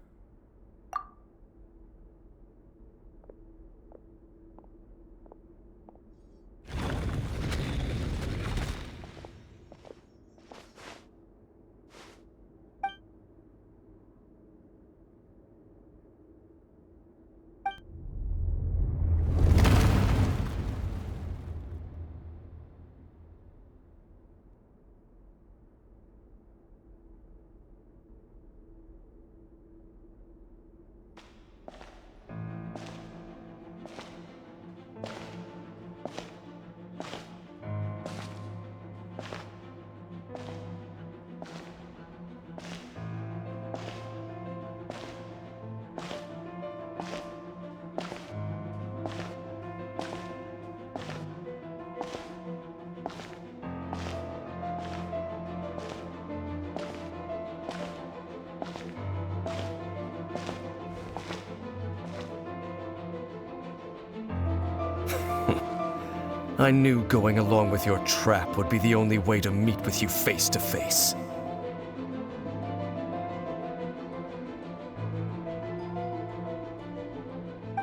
I knew going along with your trap would be the only way to meet with you face to face.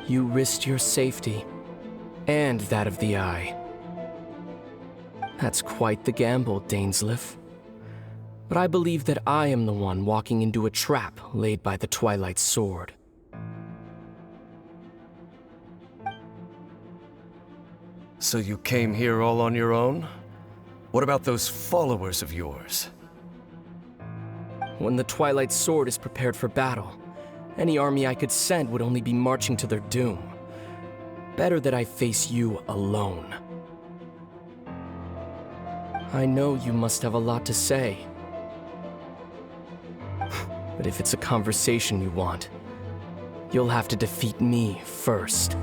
You risked your safety, and that of the Eye. That's quite the gamble, Dainsleif. But I believe that I am the one walking into a trap laid by the Twilight Sword. So you came here all on your own? What about those followers of yours? When the Twilight Sword is prepared for battle, any army I could send would only be marching to their doom. Better that I face you alone. I know you must have a lot to say. But if it's a conversation you want, you'll have to defeat me first.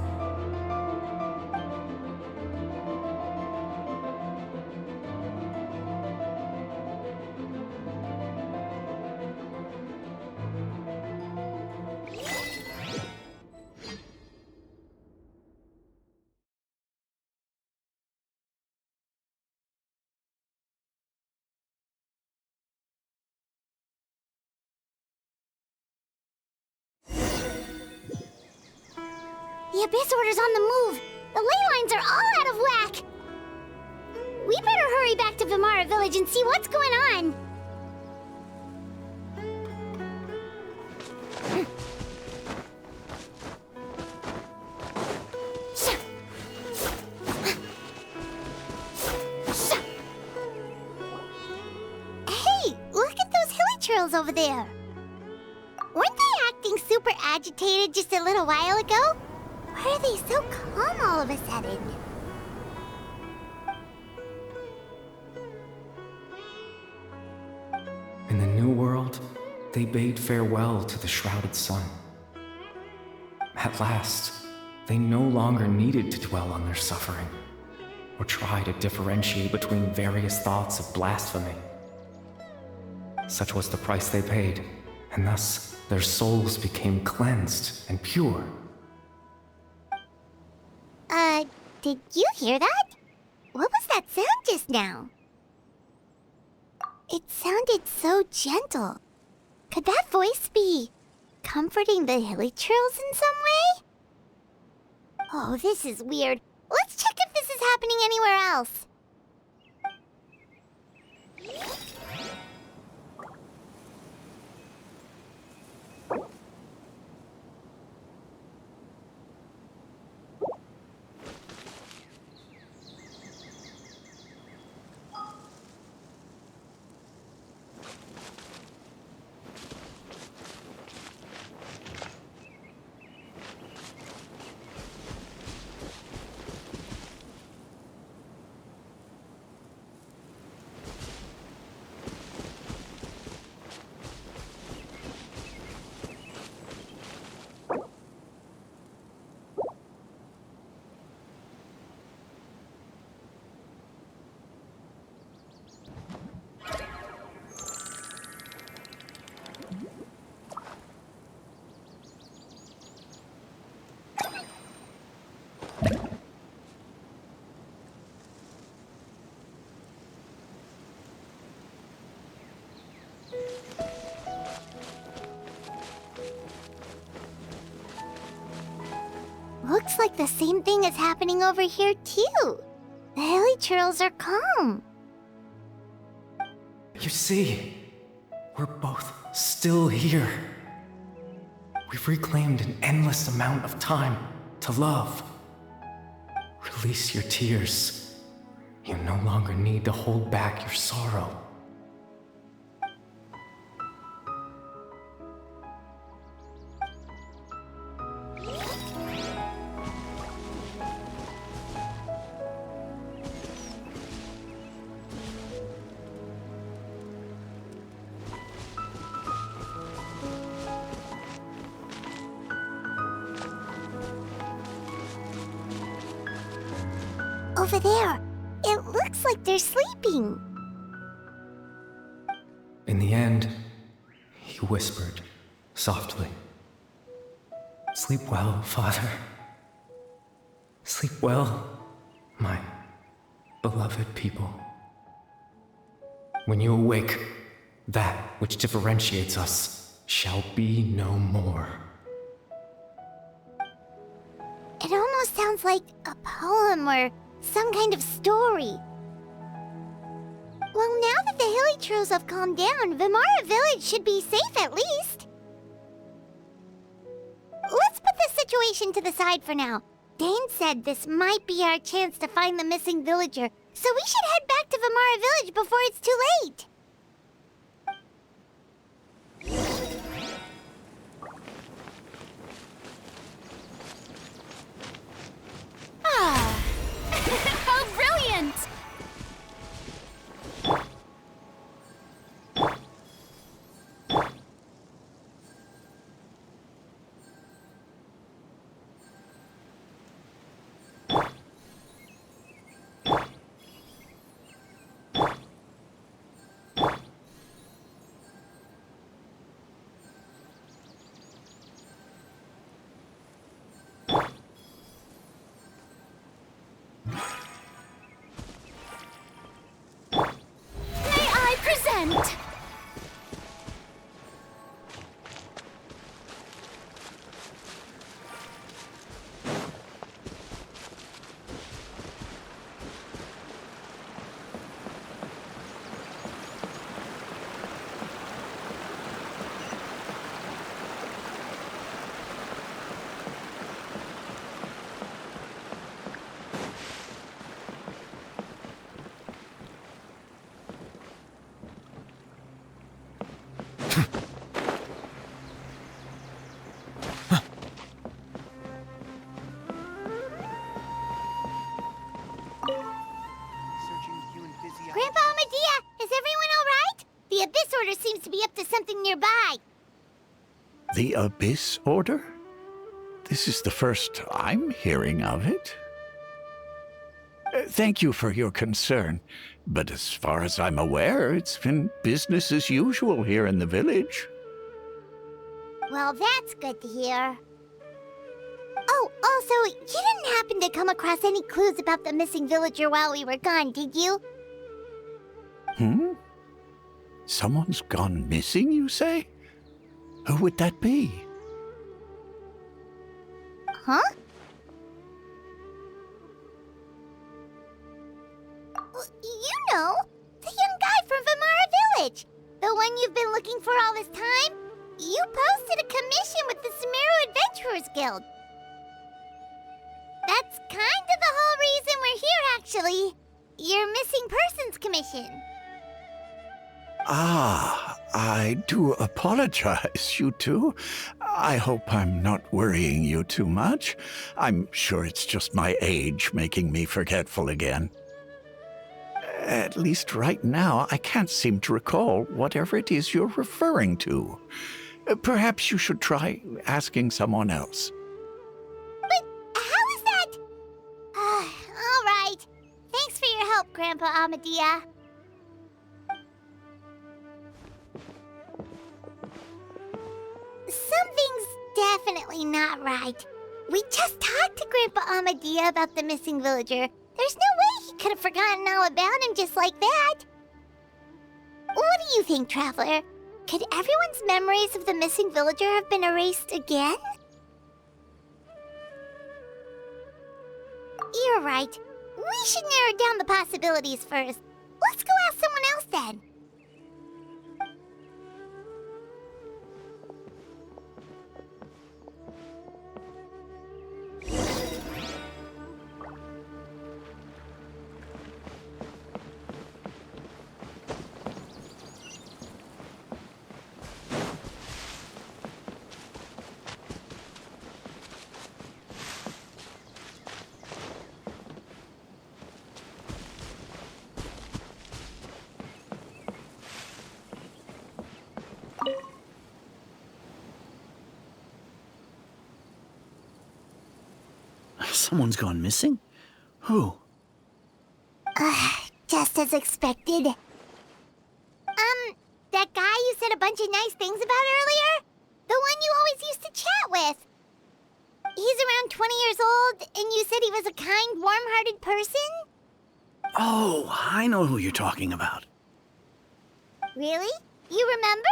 The Abyss Order's on the move! The ley lines are all out of whack! We better hurry back to Vimara Village and see what's going on! Hey, look at those hilly trails over there! Weren't they acting super agitated just a little while ago? Why are they so calm all of a sudden? In the New World, they bade farewell to the shrouded sun. At last, they no longer needed to dwell on their suffering, or try to differentiate between various thoughts of blasphemy. Such was the price they paid, and thus their souls became cleansed and pure. Did you hear that? What was that sound just now? It sounded so gentle. Could that voice be comforting the hilly trails in some way? Oh, this is weird. Let's check if this is happening anywhere else. Looks like the same thing is happening over here, too. The hilly trails are calm. You see, we're both still here. We've reclaimed an endless amount of time to love. Release your tears. You no longer need to hold back your sorrow. Over there. It looks like they're sleeping. In the end, he whispered softly, "Sleep well, Father. Sleep well, my beloved people. When you awake, that which differentiates us shall be no more." It almost sounds like a poem or some kind of story. Well, now that the hilly trails have calmed down, Vimara Village should be safe at least. Let's put this situation to the side for now. Dane said this might be our chance to find the missing villager, so we should head back to Vimara Village before it's too late. How brilliant! Order seems to be up to something nearby. The Abyss Order? This is the first I'm hearing of it. Thank you for your concern, but as far as I'm aware, it's been business as usual here in the village. Well, that's good to hear. Oh, also, you didn't happen to come across any clues about the missing villager while we were gone, did you? Someone's gone missing, you say? Who would that be? Huh? You know, the young guy from Vamara Village. The one you've been looking for all this time. You posted a commission with the Sumeru Adventurers Guild. That's kind of the whole reason we're here, actually. Your missing persons commission. Ah, I do apologize, you two. I hope I'm not worrying you too much. I'm sure it's just my age making me forgetful again. At least right now, I can't seem to recall whatever it is you're referring to. Perhaps you should try asking someone else. But how is that? All right. Thanks for your help, Grandpa Amadia. Something's definitely not right. We just talked to Grandpa Amadia about the missing villager. There's no way he could have forgotten all about him just like that. What do you think, Traveler? Could everyone's memories of the missing villager have been erased again? You're right. We should narrow down the possibilities first. Let's go ask someone else then. Someone's gone missing? Who? Just as expected. That guy you said a bunch of nice things about earlier? The one you always used to chat with. He's around 20 years old, and you said he was a kind, warm-hearted person? Oh, I know who you're talking about. Really? You remember?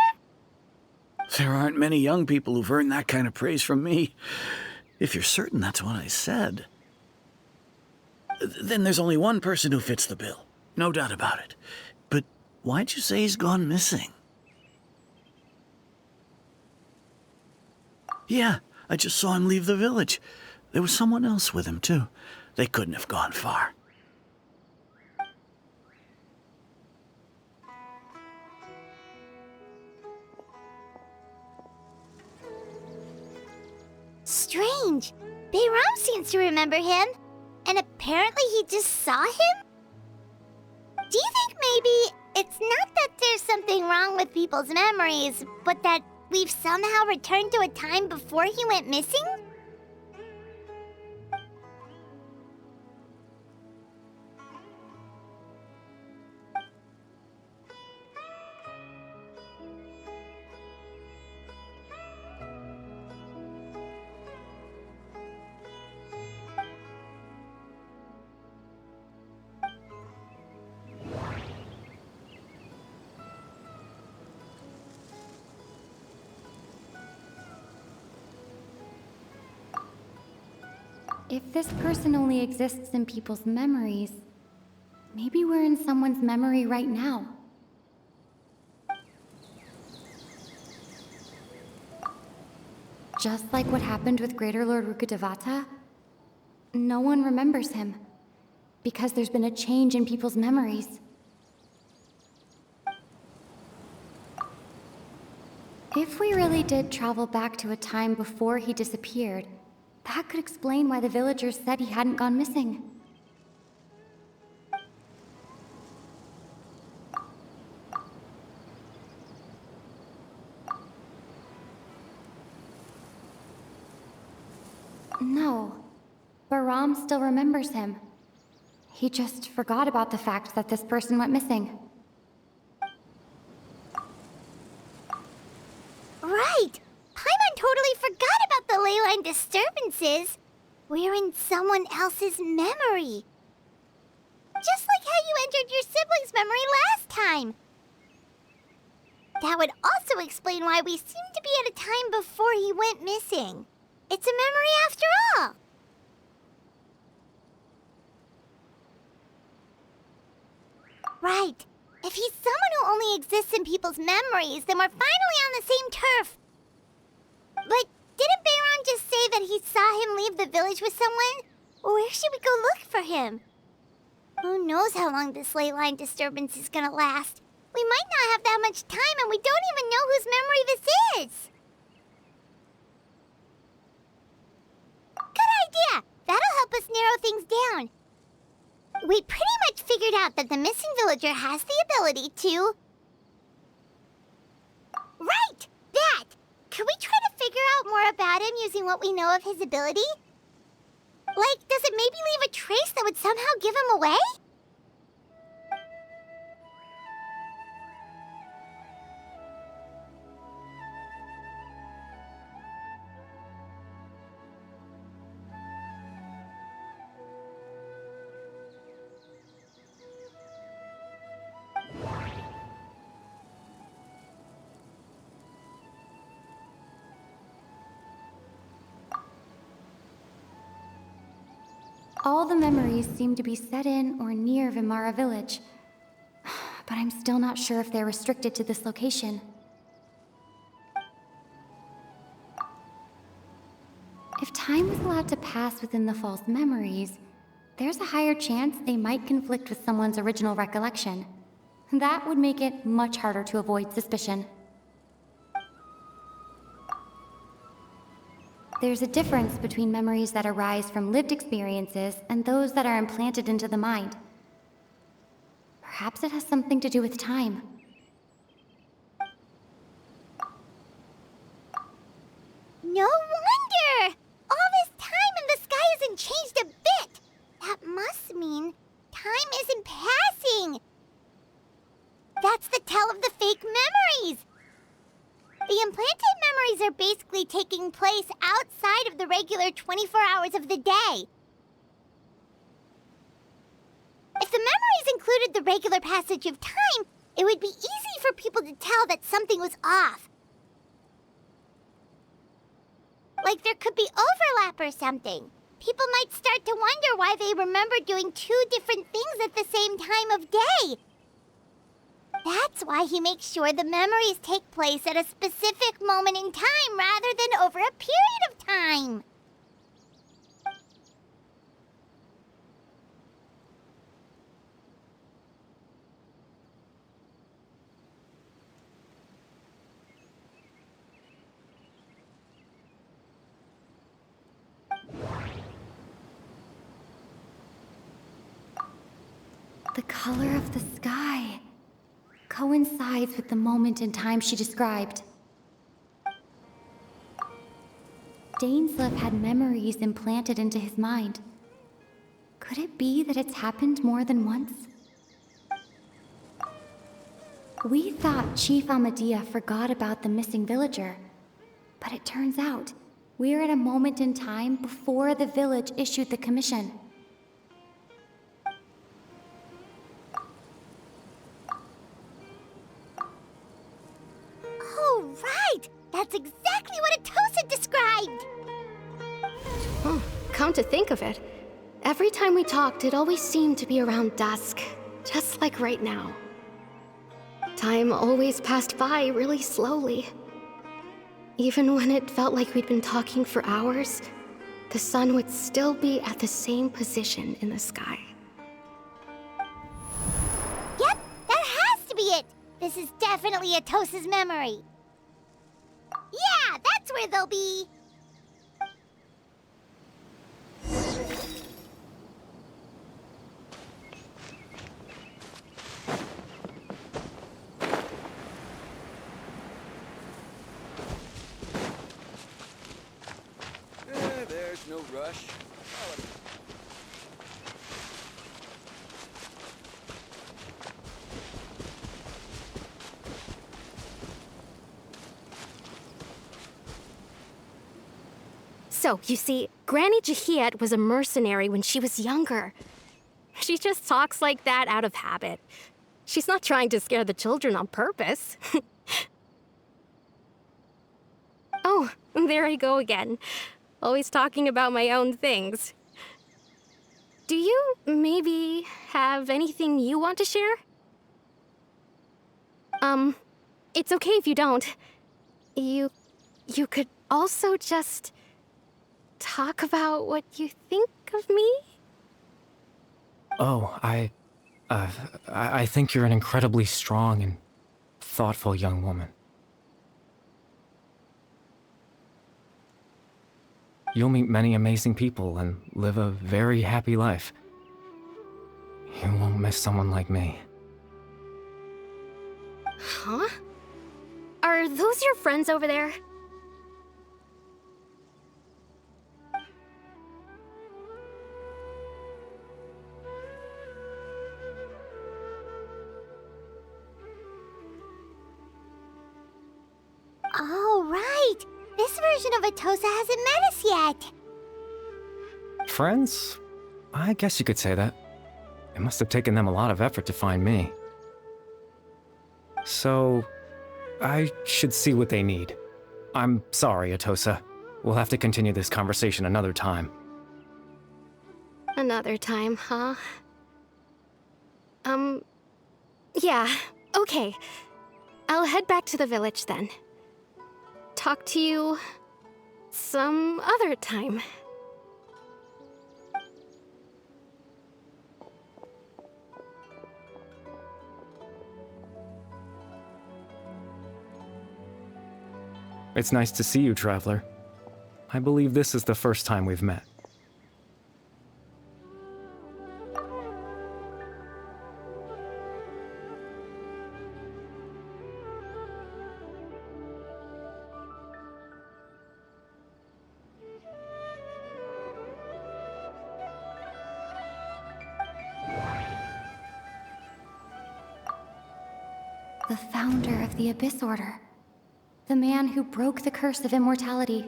There aren't many young people who've earned that kind of praise from me. If you're certain that's what I said. Then there's only one person who fits the bill. No doubt about it. But why'd you say he's gone missing? Yeah, I just saw him leave the village. There was someone else with him, too. They couldn't have gone far. Strange. Bayram seems to remember him. And apparently he just saw him? Do you think maybe it's not that there's something wrong with people's memories, but that we've somehow returned to a time before he went missing? If this person only exists in people's memories, maybe we're in someone's memory right now. Just like what happened with Greater Lord Rukkhadevata, no one remembers him, because there's been a change in people's memories. If we really did travel back to a time before he disappeared, that could explain why the villagers said he hadn't gone missing. Ram still remembers him. He just forgot about the fact that this person went missing. Right! Paimon totally forgot about the ley line disturbances. We're in someone else's memory. Just like how you entered your sibling's memory last time. That would also explain why we seem to be at a time before he went missing. It's a memory after all. Right. If he's someone who only exists in people's memories, then we're finally on the same turf. But didn't Bayron just say that he saw him leave the village with someone? Where should we go look for him? Who knows how long this ley line disturbance is gonna last? We might not have that much time, and we don't even know whose memory this is. Good idea! That'll help us narrow things down. We pretty much figured out that the missing villager has the ability to... Right! That! Could we try to figure out more about him using what we know of his ability? Like, does it maybe leave a trace that would somehow give him away? All the memories seem to be set in or near Vimara village. But I'm still not sure if they're restricted to this location. If time was allowed to pass within the false memories, there's a higher chance they might conflict with someone's original recollection. That would make it much harder to avoid suspicion. There's a difference between memories that arise from lived experiences and those that are implanted into the mind. Perhaps it has something to do with time. No wonder! All this time and the sky hasn't changed a bit! That must mean time isn't passing! That's the tell of the fake memories! The implanted memories are basically taking place outside of the regular 24 hours of the day. If the memories included the regular passage of time, it would be easy for people to tell that something was off. Like there could be overlap or something. People might start to wonder why they remember doing two different things at the same time of day. That's why he makes sure the memories take place at a specific moment in time rather than over a period of time. The color of the sky coincides with the moment in time she described. Dainsleif had memories implanted into his mind. Could it be that it's happened more than once? We thought Chief Amadea forgot about the missing villager, but it turns out we're at a moment in time before the village issued the commission. Oh, right! That's exactly what Atosa described! Oh, come to think of it, every time we talked, it always seemed to be around dusk, just like right now. Time always passed by really slowly. Even when it felt like we'd been talking for hours, the sun would still be at the same position in the sky. Yep, that has to be it! This is definitely Atosa's memory. Yeah, that's where they'll be! There's no rush. So, you see, Granny Jahiet was a mercenary when she was younger. She just talks like that out of habit. She's not trying to scare the children on purpose. Oh, there I go again. Always talking about my own things. Do you maybe have anything you want to share? It's okay if you don't. You could also just talk about what you think of me? Oh, I think you're an incredibly strong and thoughtful young woman. You'll meet many amazing people and live a very happy life. You won't miss someone like me. Huh? Are those your friends over there? Oh, right! This version of Atosa hasn't met us yet! Friends? I guess you could say that. It must have taken them a lot of effort to find me. So, I should see what they need. I'm sorry, Atosa. We'll have to continue this conversation another time. Another time, huh? Yeah, okay. I'll head back to the village then. Talk to you some other time. It's nice to see you, Traveler. I believe this is the first time we've met. The founder of the Abyss Order. The man who broke the curse of immortality.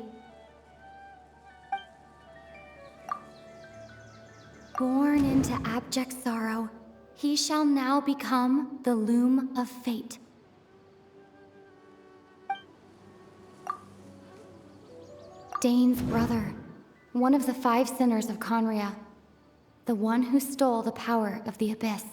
Born into abject sorrow, he shall now become the Loom of Fate. Dane's brother, one of the 5 sinners of Conria, the one who stole the power of the Abyss.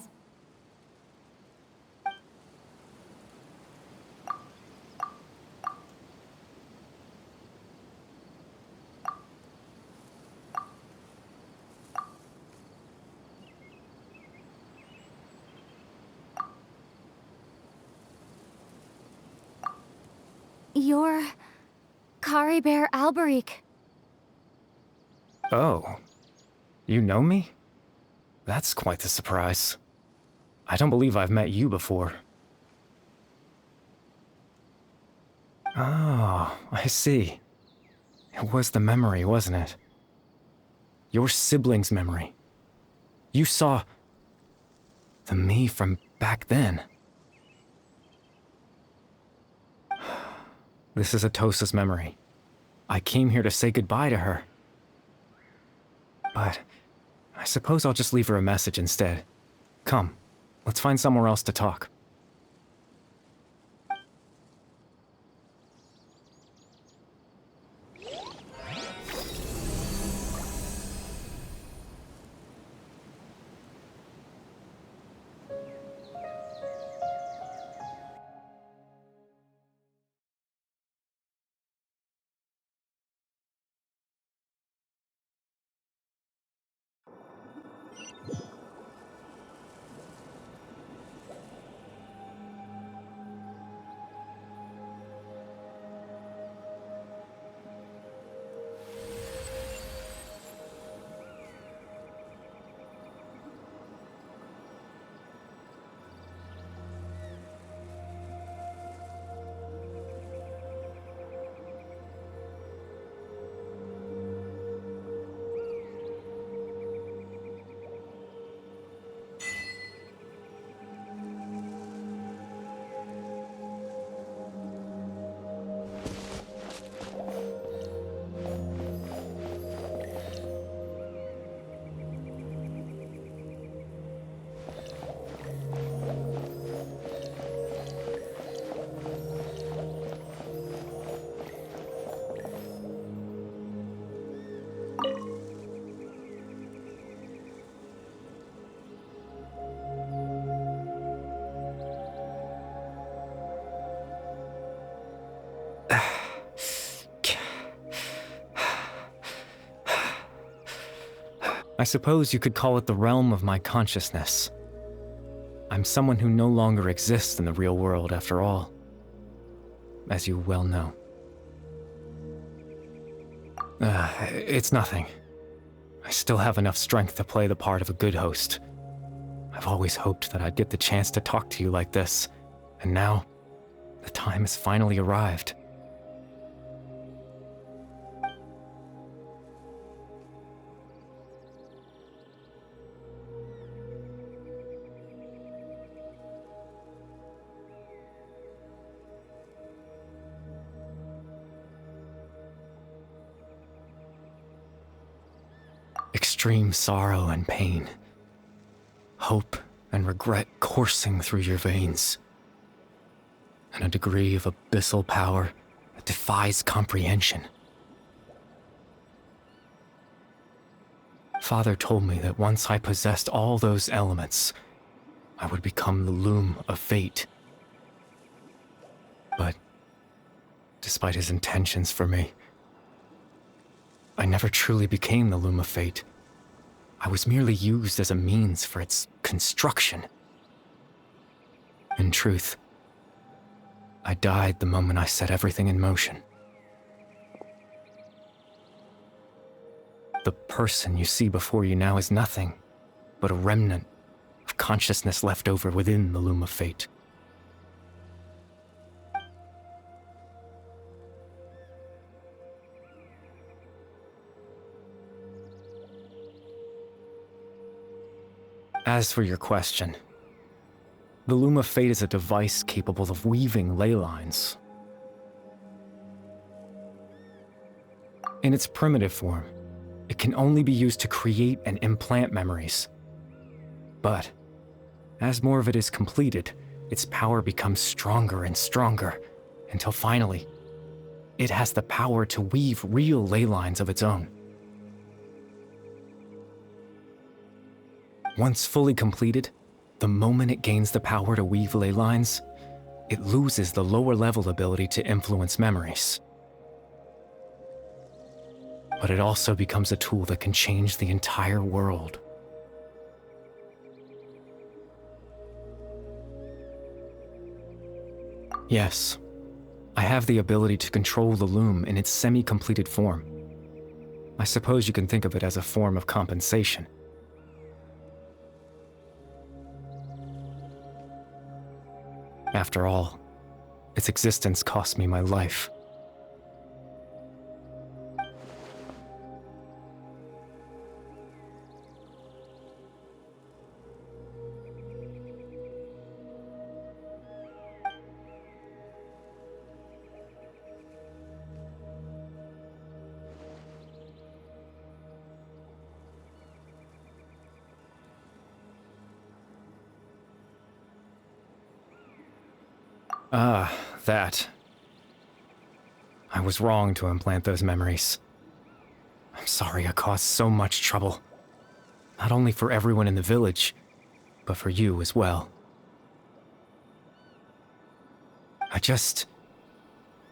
You're Kari Bear Alberic. Oh. You know me? That's quite the surprise. I don't believe I've met you before. Oh, I see. It was the memory, wasn't it? Your sibling's memory. You saw the me from back then. This is Atosa's memory. I came here to say goodbye to her. But I suppose I'll just leave her a message instead. Come, let's find somewhere else to talk. I suppose you could call it the realm of my consciousness. I'm someone who no longer exists in the real world, after all, as you well know. It's nothing. I still have enough strength to play the part of a good host. I've always hoped that I'd get the chance to talk to you like this, and now, the time has finally arrived. Extreme sorrow and pain, hope and regret coursing through your veins, and a degree of abyssal power that defies comprehension. Father told me that once I possessed all those elements, I would become the loom of fate. But, despite his intentions for me, I never truly became the loom of fate. I was merely used as a means for its construction. In truth, I died the moment I set everything in motion. The person you see before you now is nothing but a remnant of consciousness left over within the loom of fate. As for your question, the Loom of Fate is a device capable of weaving ley lines. In its primitive form, it can only be used to create and implant memories. But, as more of it is completed, its power becomes stronger and stronger, until finally, it has the power to weave real ley lines of its own. Once fully completed, the moment it gains the power to weave ley lines, it loses the lower-level ability to influence memories. But it also becomes a tool that can change the entire world. Yes, I have the ability to control the loom in its semi-completed form. I suppose you can think of it as a form of compensation. After all, its existence cost me my life. That. I was wrong to implant those memories. I'm sorry I caused so much trouble. Not only for everyone in the village, but for you as well. I just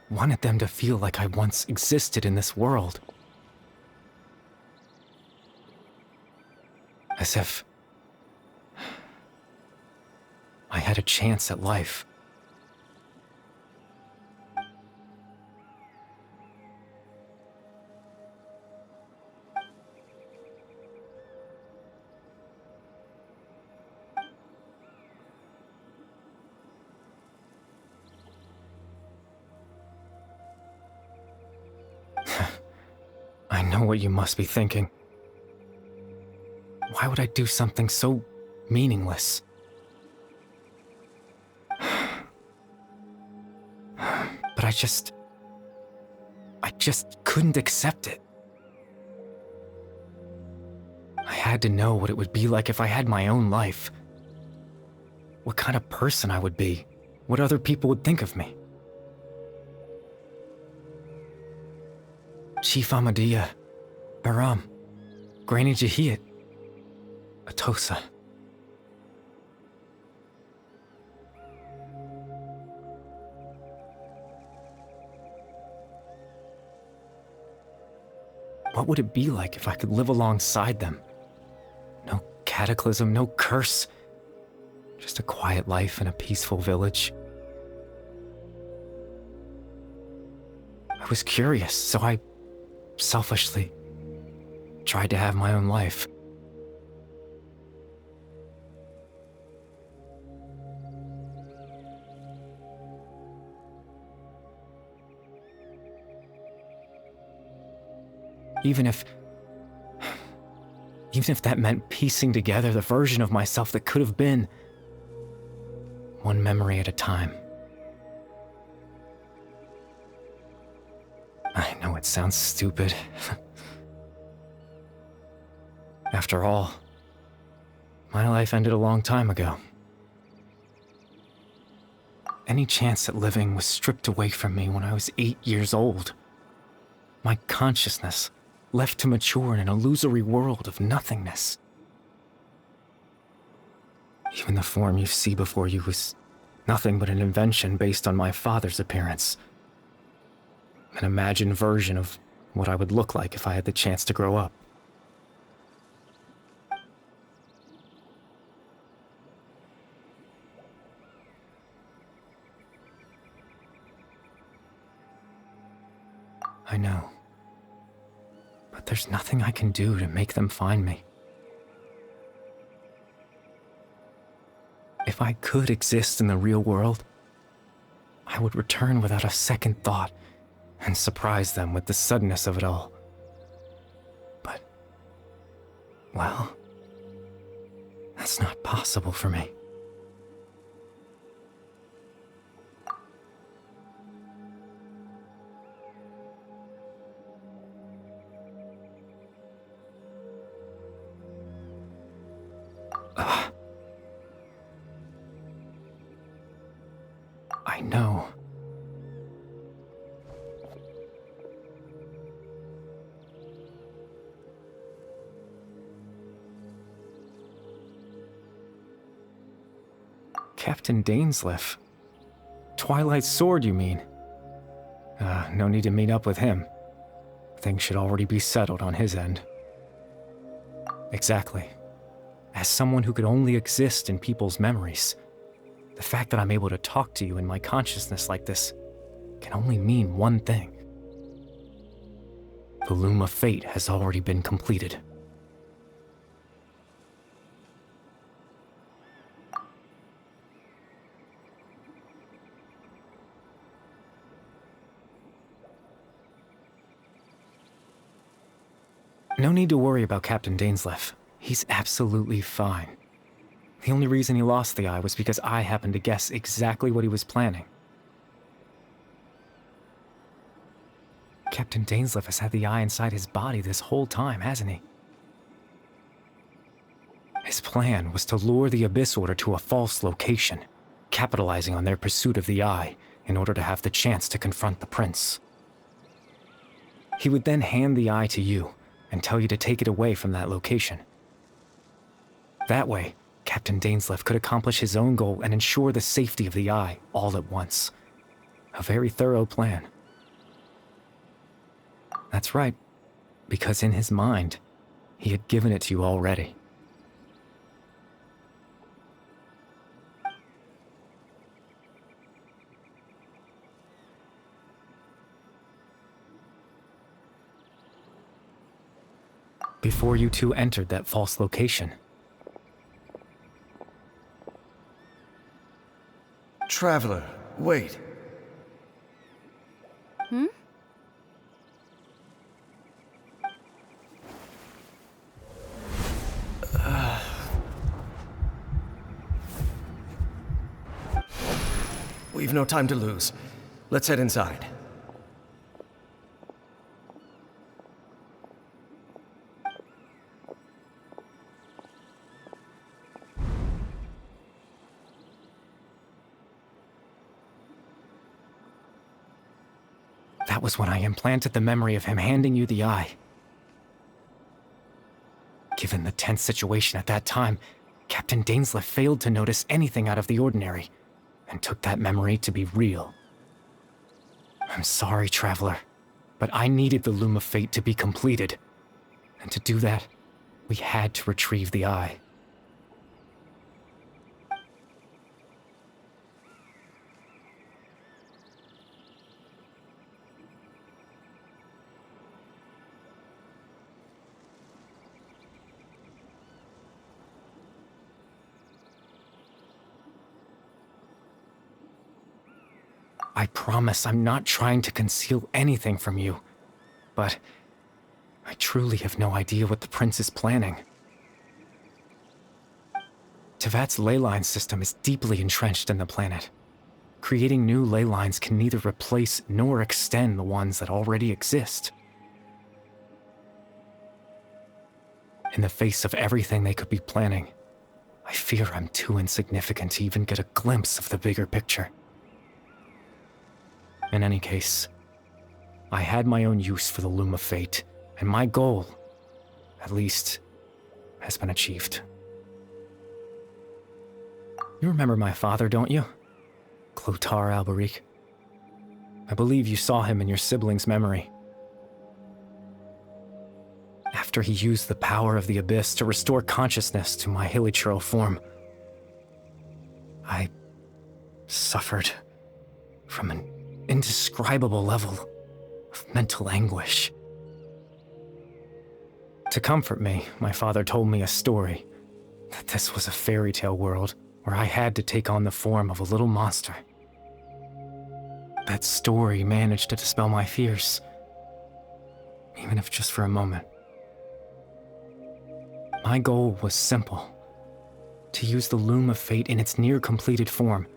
wanted them to feel like I once existed in this world. As if I had a chance at life. I know what you must be thinking. Why would I do something so meaningless? But I just couldn't accept it. I had to know what it would be like if I had my own life. What kind of person I would be. What other people would think of me. Chief Ahmadiyya, Baram, Granny Jahiyat, Atosa. What would it be like if I could live alongside them, cataclysm, no curse. Just a quiet life in a peaceful village. I was curious, so I selfishly tried to have my own life. Even if that meant piecing together the version of myself that could have been, one memory at a time. I know it sounds stupid. After all, my life ended a long time ago. Any chance at living was stripped away from me when I was 8 years old. My consciousness left to mature in an illusory world of nothingness. Even the form you see before you was nothing but an invention based on my father's appearance. An imagined version of what I would look like if I had the chance to grow up. I know. But there's nothing I can do to make them find me. If I could exist in the real world, I would return without a second thought and surprise them with the suddenness of it all. But, well, that's not possible for me. I know. Captain Dainsleif. Twilight Sword, you mean? No need to meet up with him. Things should already be settled on his end. Exactly. As someone who could only exist in people's memories, the fact that I'm able to talk to you in my consciousness like this can only mean one thing. The loom of fate has already been completed. No need to worry about Captain Dainsleif. He's absolutely fine. The only reason he lost the eye was because I happened to guess exactly what he was planning. Captain Dainsleif has had the eye inside his body this whole time, hasn't he? His plan was to lure the Abyss Order to a false location, capitalizing on their pursuit of the eye in order to have the chance to confront the prince. He would then hand the eye to you and tell you to take it away from that location. That way, Captain Dainsleif could accomplish his own goal and ensure the safety of the eye all at once. A very thorough plan. That's right, because in his mind, he had given it to you already. Before you two entered that false location. Traveler, wait. We've no time to lose. Let's head inside. That was when I implanted the memory of him handing you the eye. Given the tense situation at that time, Captain Dainsleif failed to notice anything out of the ordinary, and took that memory to be real. I'm sorry, Traveler, but I needed the Loom of Fate to be completed. And to do that, we had to retrieve the eye. I promise I'm not trying to conceal anything from you, but I truly have no idea what the prince is planning. Tevat's ley line system is deeply entrenched in the planet. Creating new ley lines can neither replace nor extend the ones that already exist. In the face of everything they could be planning, I fear I'm too insignificant to even get a glimpse of the bigger picture. In any case, I had my own use for the Loom of Fate, and my goal, at least, has been achieved. You remember my father, don't you? Clotar Alberic. I believe you saw him in your sibling's memory. After he used the power of the Abyss to restore consciousness to my hilichurl form, I suffered from an indescribable level of mental anguish. To comfort me, my father told me a story, that this was a fairy tale world where I had to take on the form of a little monster. That story managed to dispel my fears, even if just for a moment. My goal was simple: to use the Loom of Fate in its near-completed form,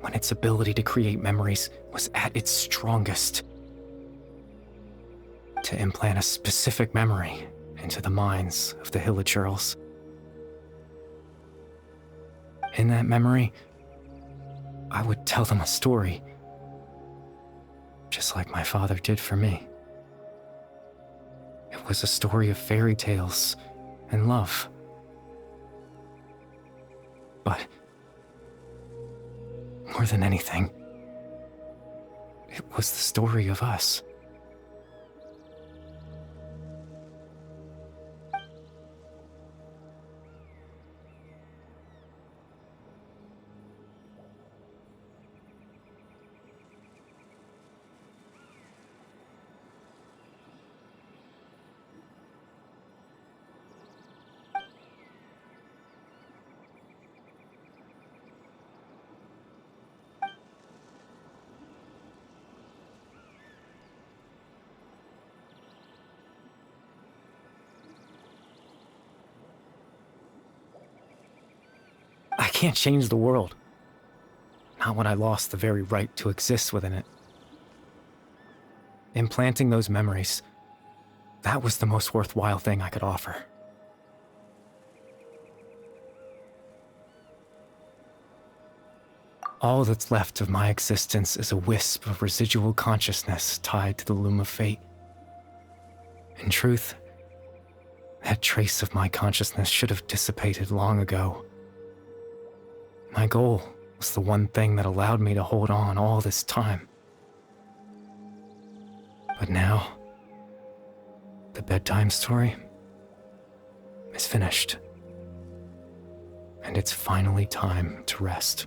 when its ability to create memories was at its strongest. To implant a specific memory into the minds of the hilichurls. In that memory, I would tell them a story, just like my father did for me. It was a story of fairy tales and love. But more than anything, it was the story of us. I can't change the world. Not when I lost the very right to exist within it. Implanting those memories, that was the most worthwhile thing I could offer. All that's left of my existence is a wisp of residual consciousness tied to the Loom of Fate. In truth, that trace of my consciousness should have dissipated long ago. My goal was the one thing that allowed me to hold on all this time. But now, the bedtime story is finished. And it's finally time to rest.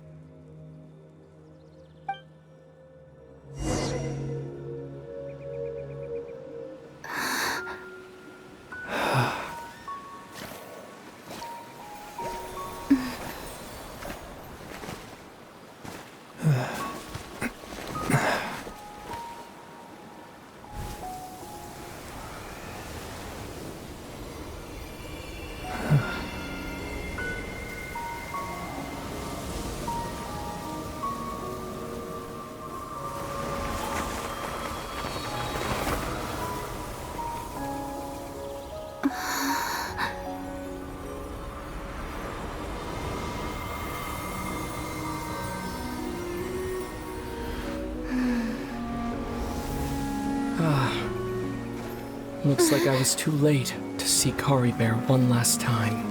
Looks like I was too late to see Kari Bear one last time.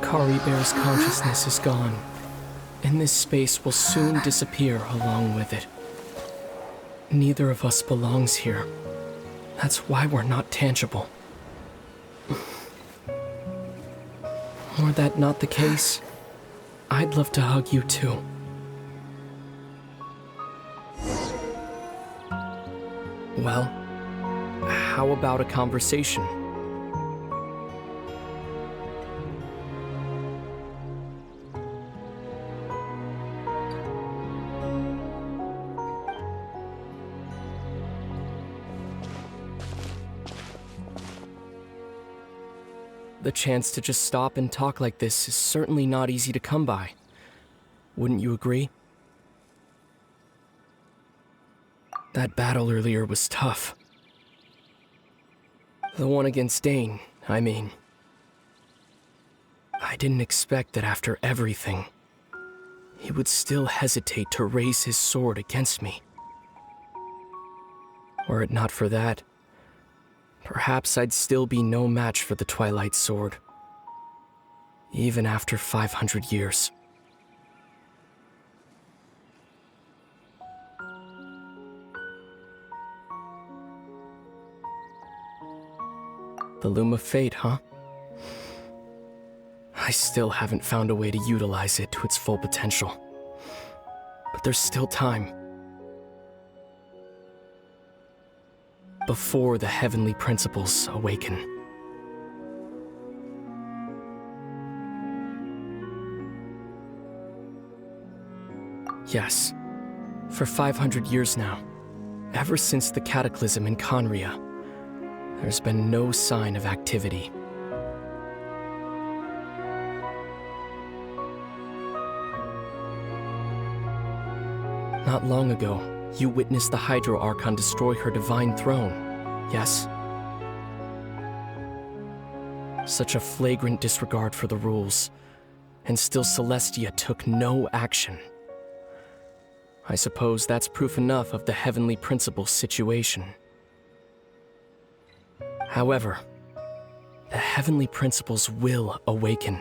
Kari Bear's consciousness is gone, and this space will soon disappear along with it. Neither of us belongs here. That's why we're not tangible. Were that not the case, I'd love to hug you too. Well, how about a conversation? The chance to just stop and talk like this is certainly not easy to come by. Wouldn't you agree? That battle earlier was tough. The one against Dane, I mean. I didn't expect that after everything, he would still hesitate to raise his sword against me. Were it not for that, perhaps I'd still be no match for the Twilight Sword, even after 500 years. The Loom of Fate, huh? I still haven't found a way to utilize it to its full potential. But there's still time. Before the heavenly principles awaken. Yes, for 500 years now, ever since the cataclysm in Conria, there's been no sign of activity. Not long ago, you witnessed the Hydro Archon destroy her divine throne, yes? Such a flagrant disregard for the rules, and still Celestia took no action. I suppose that's proof enough of the heavenly principles situation. However, the heavenly principles will awaken.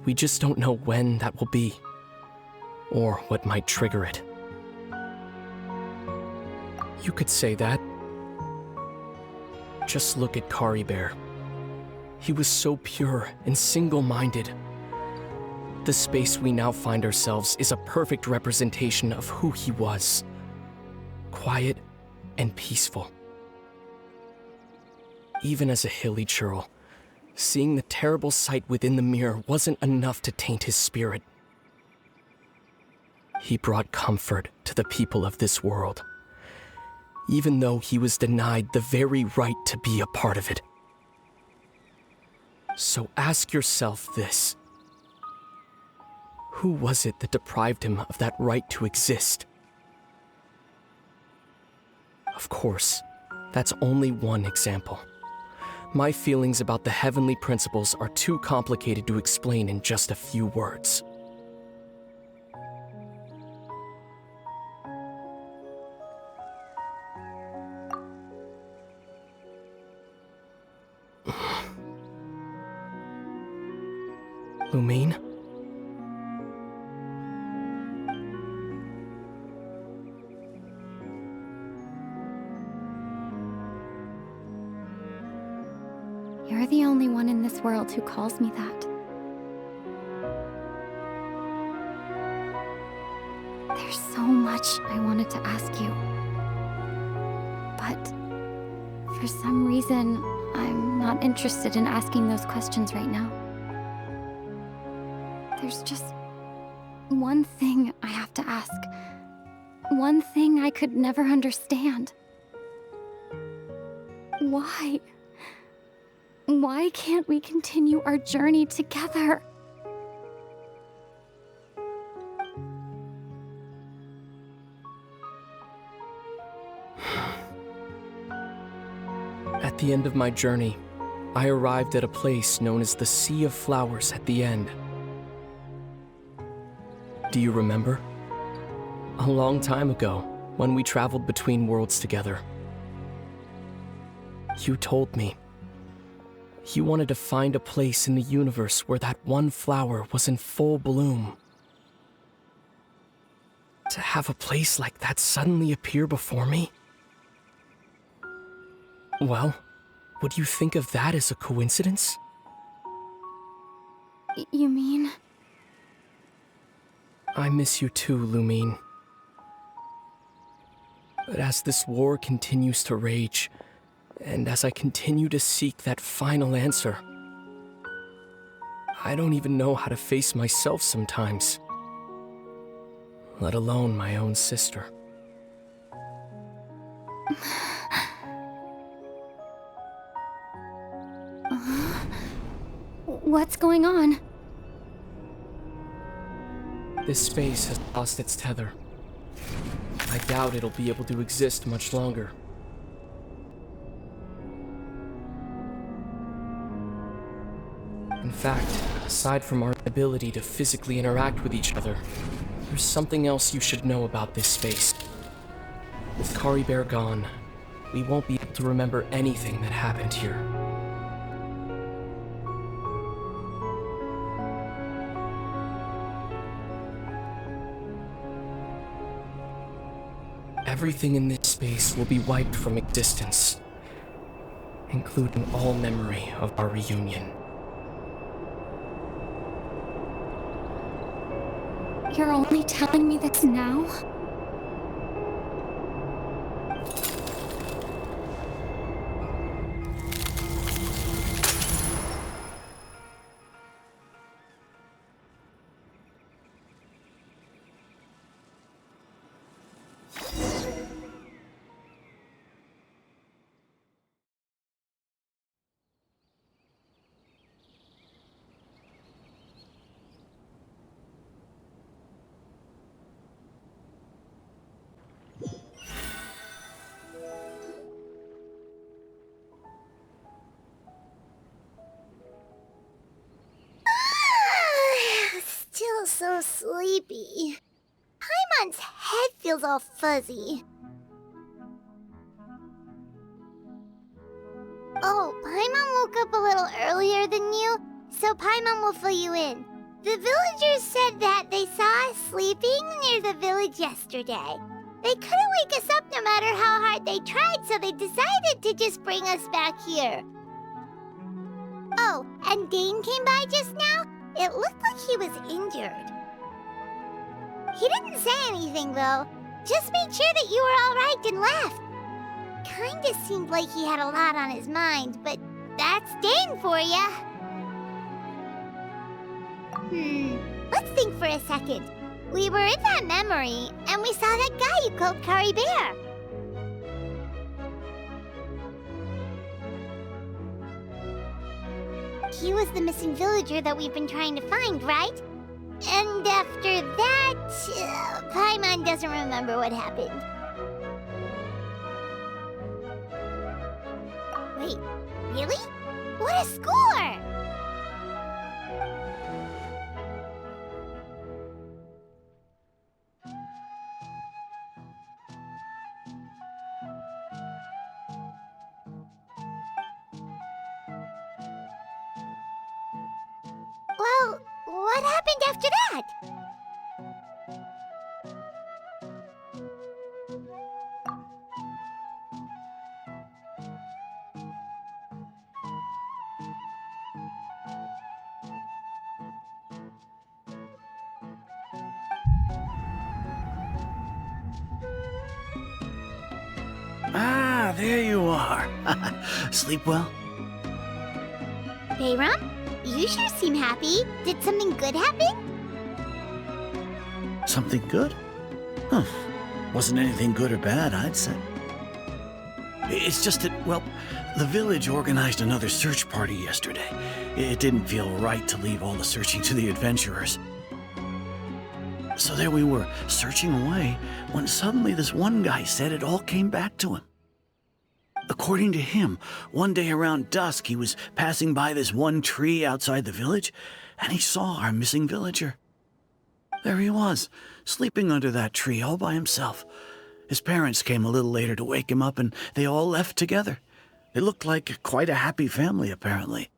We just don't know when that will be, or what might trigger it. You could say that. Just look at Kari Bear. He was so pure and single-minded. The space we now find ourselves is a perfect representation of who he was. Quiet and peaceful. Even as a hilly churl, seeing the terrible sight within the mirror wasn't enough to taint his spirit. He brought comfort to the people of this world, even though he was denied the very right to be a part of it. So ask yourself this. Who was it that deprived him of that right to exist? Of course, that's only one example. My feelings about the heavenly principles are too complicated to explain in just a few words. Lumine? You're the only one in this world who calls me that. There's so much I wanted to ask you. But for some reason, I'm not interested in asking those questions right now. There's just one thing I have to ask. One thing I could never understand. Why? Why can't we continue our journey together? At the end of my journey, I arrived at a place known as the Sea of Flowers at the end. Do you remember? A long time ago, when we traveled between worlds together. You told me you wanted to find a place in the universe where that one flower was in full bloom. To have a place like that suddenly appear before me? Well, would you think of that as a coincidence? You mean? I miss you too, Lumine. But as this war continues to rage, and as I continue to seek that final answer, I don't even know how to face myself sometimes, let alone my own sister. What's going on? This space has lost its tether. I doubt it'll be able to exist much longer. In fact, aside from our ability to physically interact with each other, there's something else you should know about this space. With Kari Bear gone, we won't be able to remember anything that happened here. Everything in this space will be wiped from existence, including all memory of our reunion. You're only telling me this now? Still so sleepy. Paimon's head feels all fuzzy. Oh, Paimon woke up a little earlier than you, so Paimon will fill you in. The villagers said that they saw us sleeping near the village yesterday. They couldn't wake us up no matter how hard they tried, so they decided to just bring us back here. Oh, and Dane came by just now? It looked like he was injured. He didn't say anything, though. Just made sure that you were all right and left. Kinda seemed like he had a lot on his mind, but that's Dane for ya. Let's think for a second. We were in that memory, and we saw that guy you called Kari Bear. He was the missing villager that we've been trying to find, right? And after that, Paimon doesn't remember what happened. Wait, really? What a score! Well, what happened after that? Ah, there you are. Sleep well? Bayram? You sure seem happy. Did something good happen? Something good? Huh. Wasn't anything good or bad, I'd say. It's just that, well, the village organized another search party yesterday. It didn't feel right to leave all the searching to the adventurers. So there we were, searching away, when suddenly this one guy said it all came back to him. According to him, one day around dusk, he was passing by this one tree outside the village, and he saw our missing villager. There he was, sleeping under that tree all by himself. His parents came a little later to wake him up, and they all left together. It looked like quite a happy family, apparently.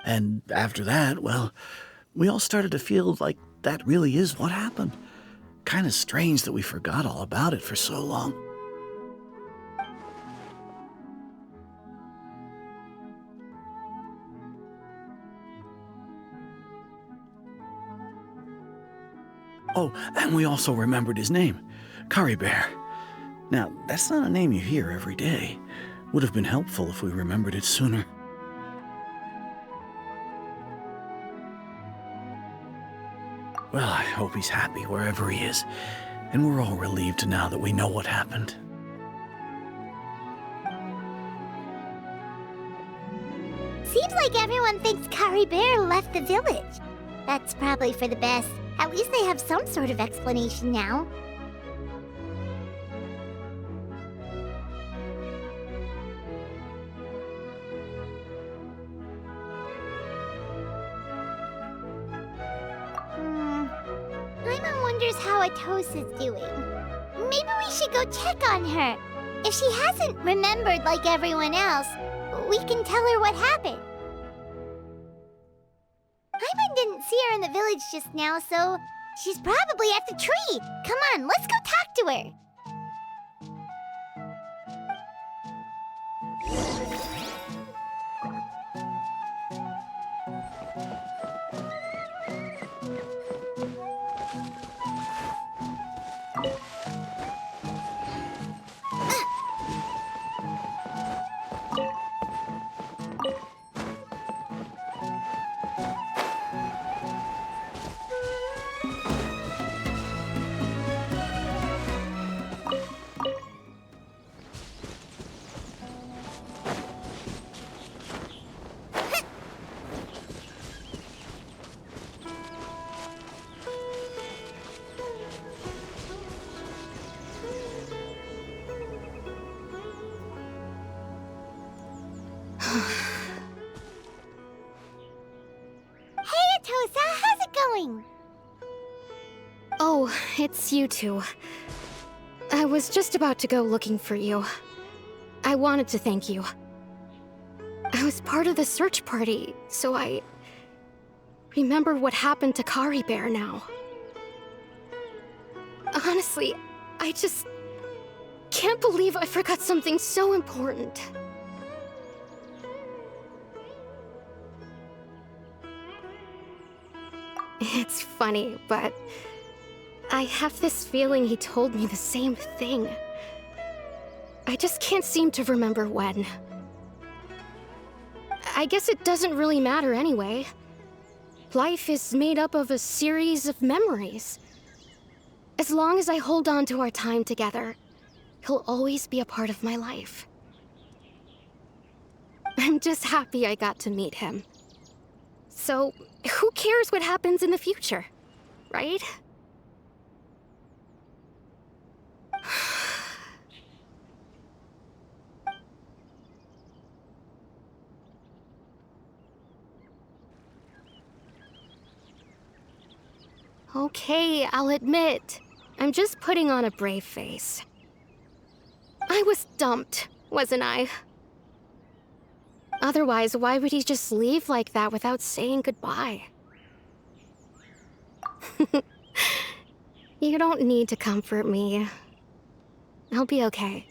And after that, well, we all started to feel like that really is what happened. Kind of strange that we forgot all about it for so long. Oh, and we also remembered his name, Curry Bear. Now, that's not a name you hear every day. Would have been helpful if we remembered it sooner. Well, I hope he's happy wherever he is, and we're all relieved now that we know what happened. Seems like everyone thinks Curry Bear left the village. That's probably for the best. At least they have some sort of explanation now. Paimon wonders how Atosa's doing. Maybe we should go check on her. If she hasn't remembered like everyone else, we can tell her what happened. Paimon didn't see her in the village just now, so she's probably at the tree. Come on, let's go talk to her. Hey, Atosa, how's it going? Oh, it's you two. I was just about to go looking for you. I wanted to thank you. I was part of the search party, so I remember what happened to Curry Bear now. Honestly, I just can't believe I forgot something so important. It's funny, but I have this feeling he told me the same thing. I just can't seem to remember when. I guess it doesn't really matter anyway. Life is made up of a series of memories. As long as I hold on to our time together, he'll always be a part of my life. I'm just happy I got to meet him. So, who cares what happens in the future, right? Okay, I'll admit, I'm just putting on a brave face. I was dumped, wasn't I? Otherwise, why would he just leave like that without saying goodbye? You don't need to comfort me. I'll be okay.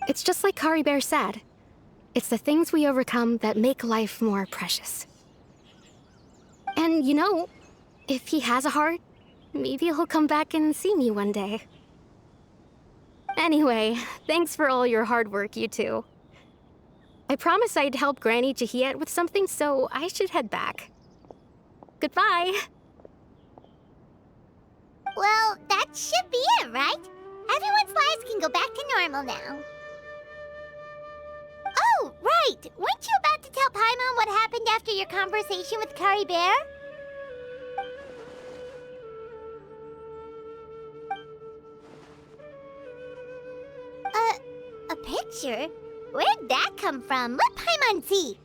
It's just like Curry Bear said. It's the things we overcome that make life more precious. And you know, if he has a heart, maybe he'll come back and see me one day. Anyway, thanks for all your hard work, you two. I promised I'd help Granny Jahiet with something, so I should head back. Goodbye! Well, that should be it, right? Everyone's lives can go back to normal now. Oh, right! Weren't you about to tell Paimon what happened after your conversation with Curry Bear? A picture? Where'd that come from? Let Paimon see.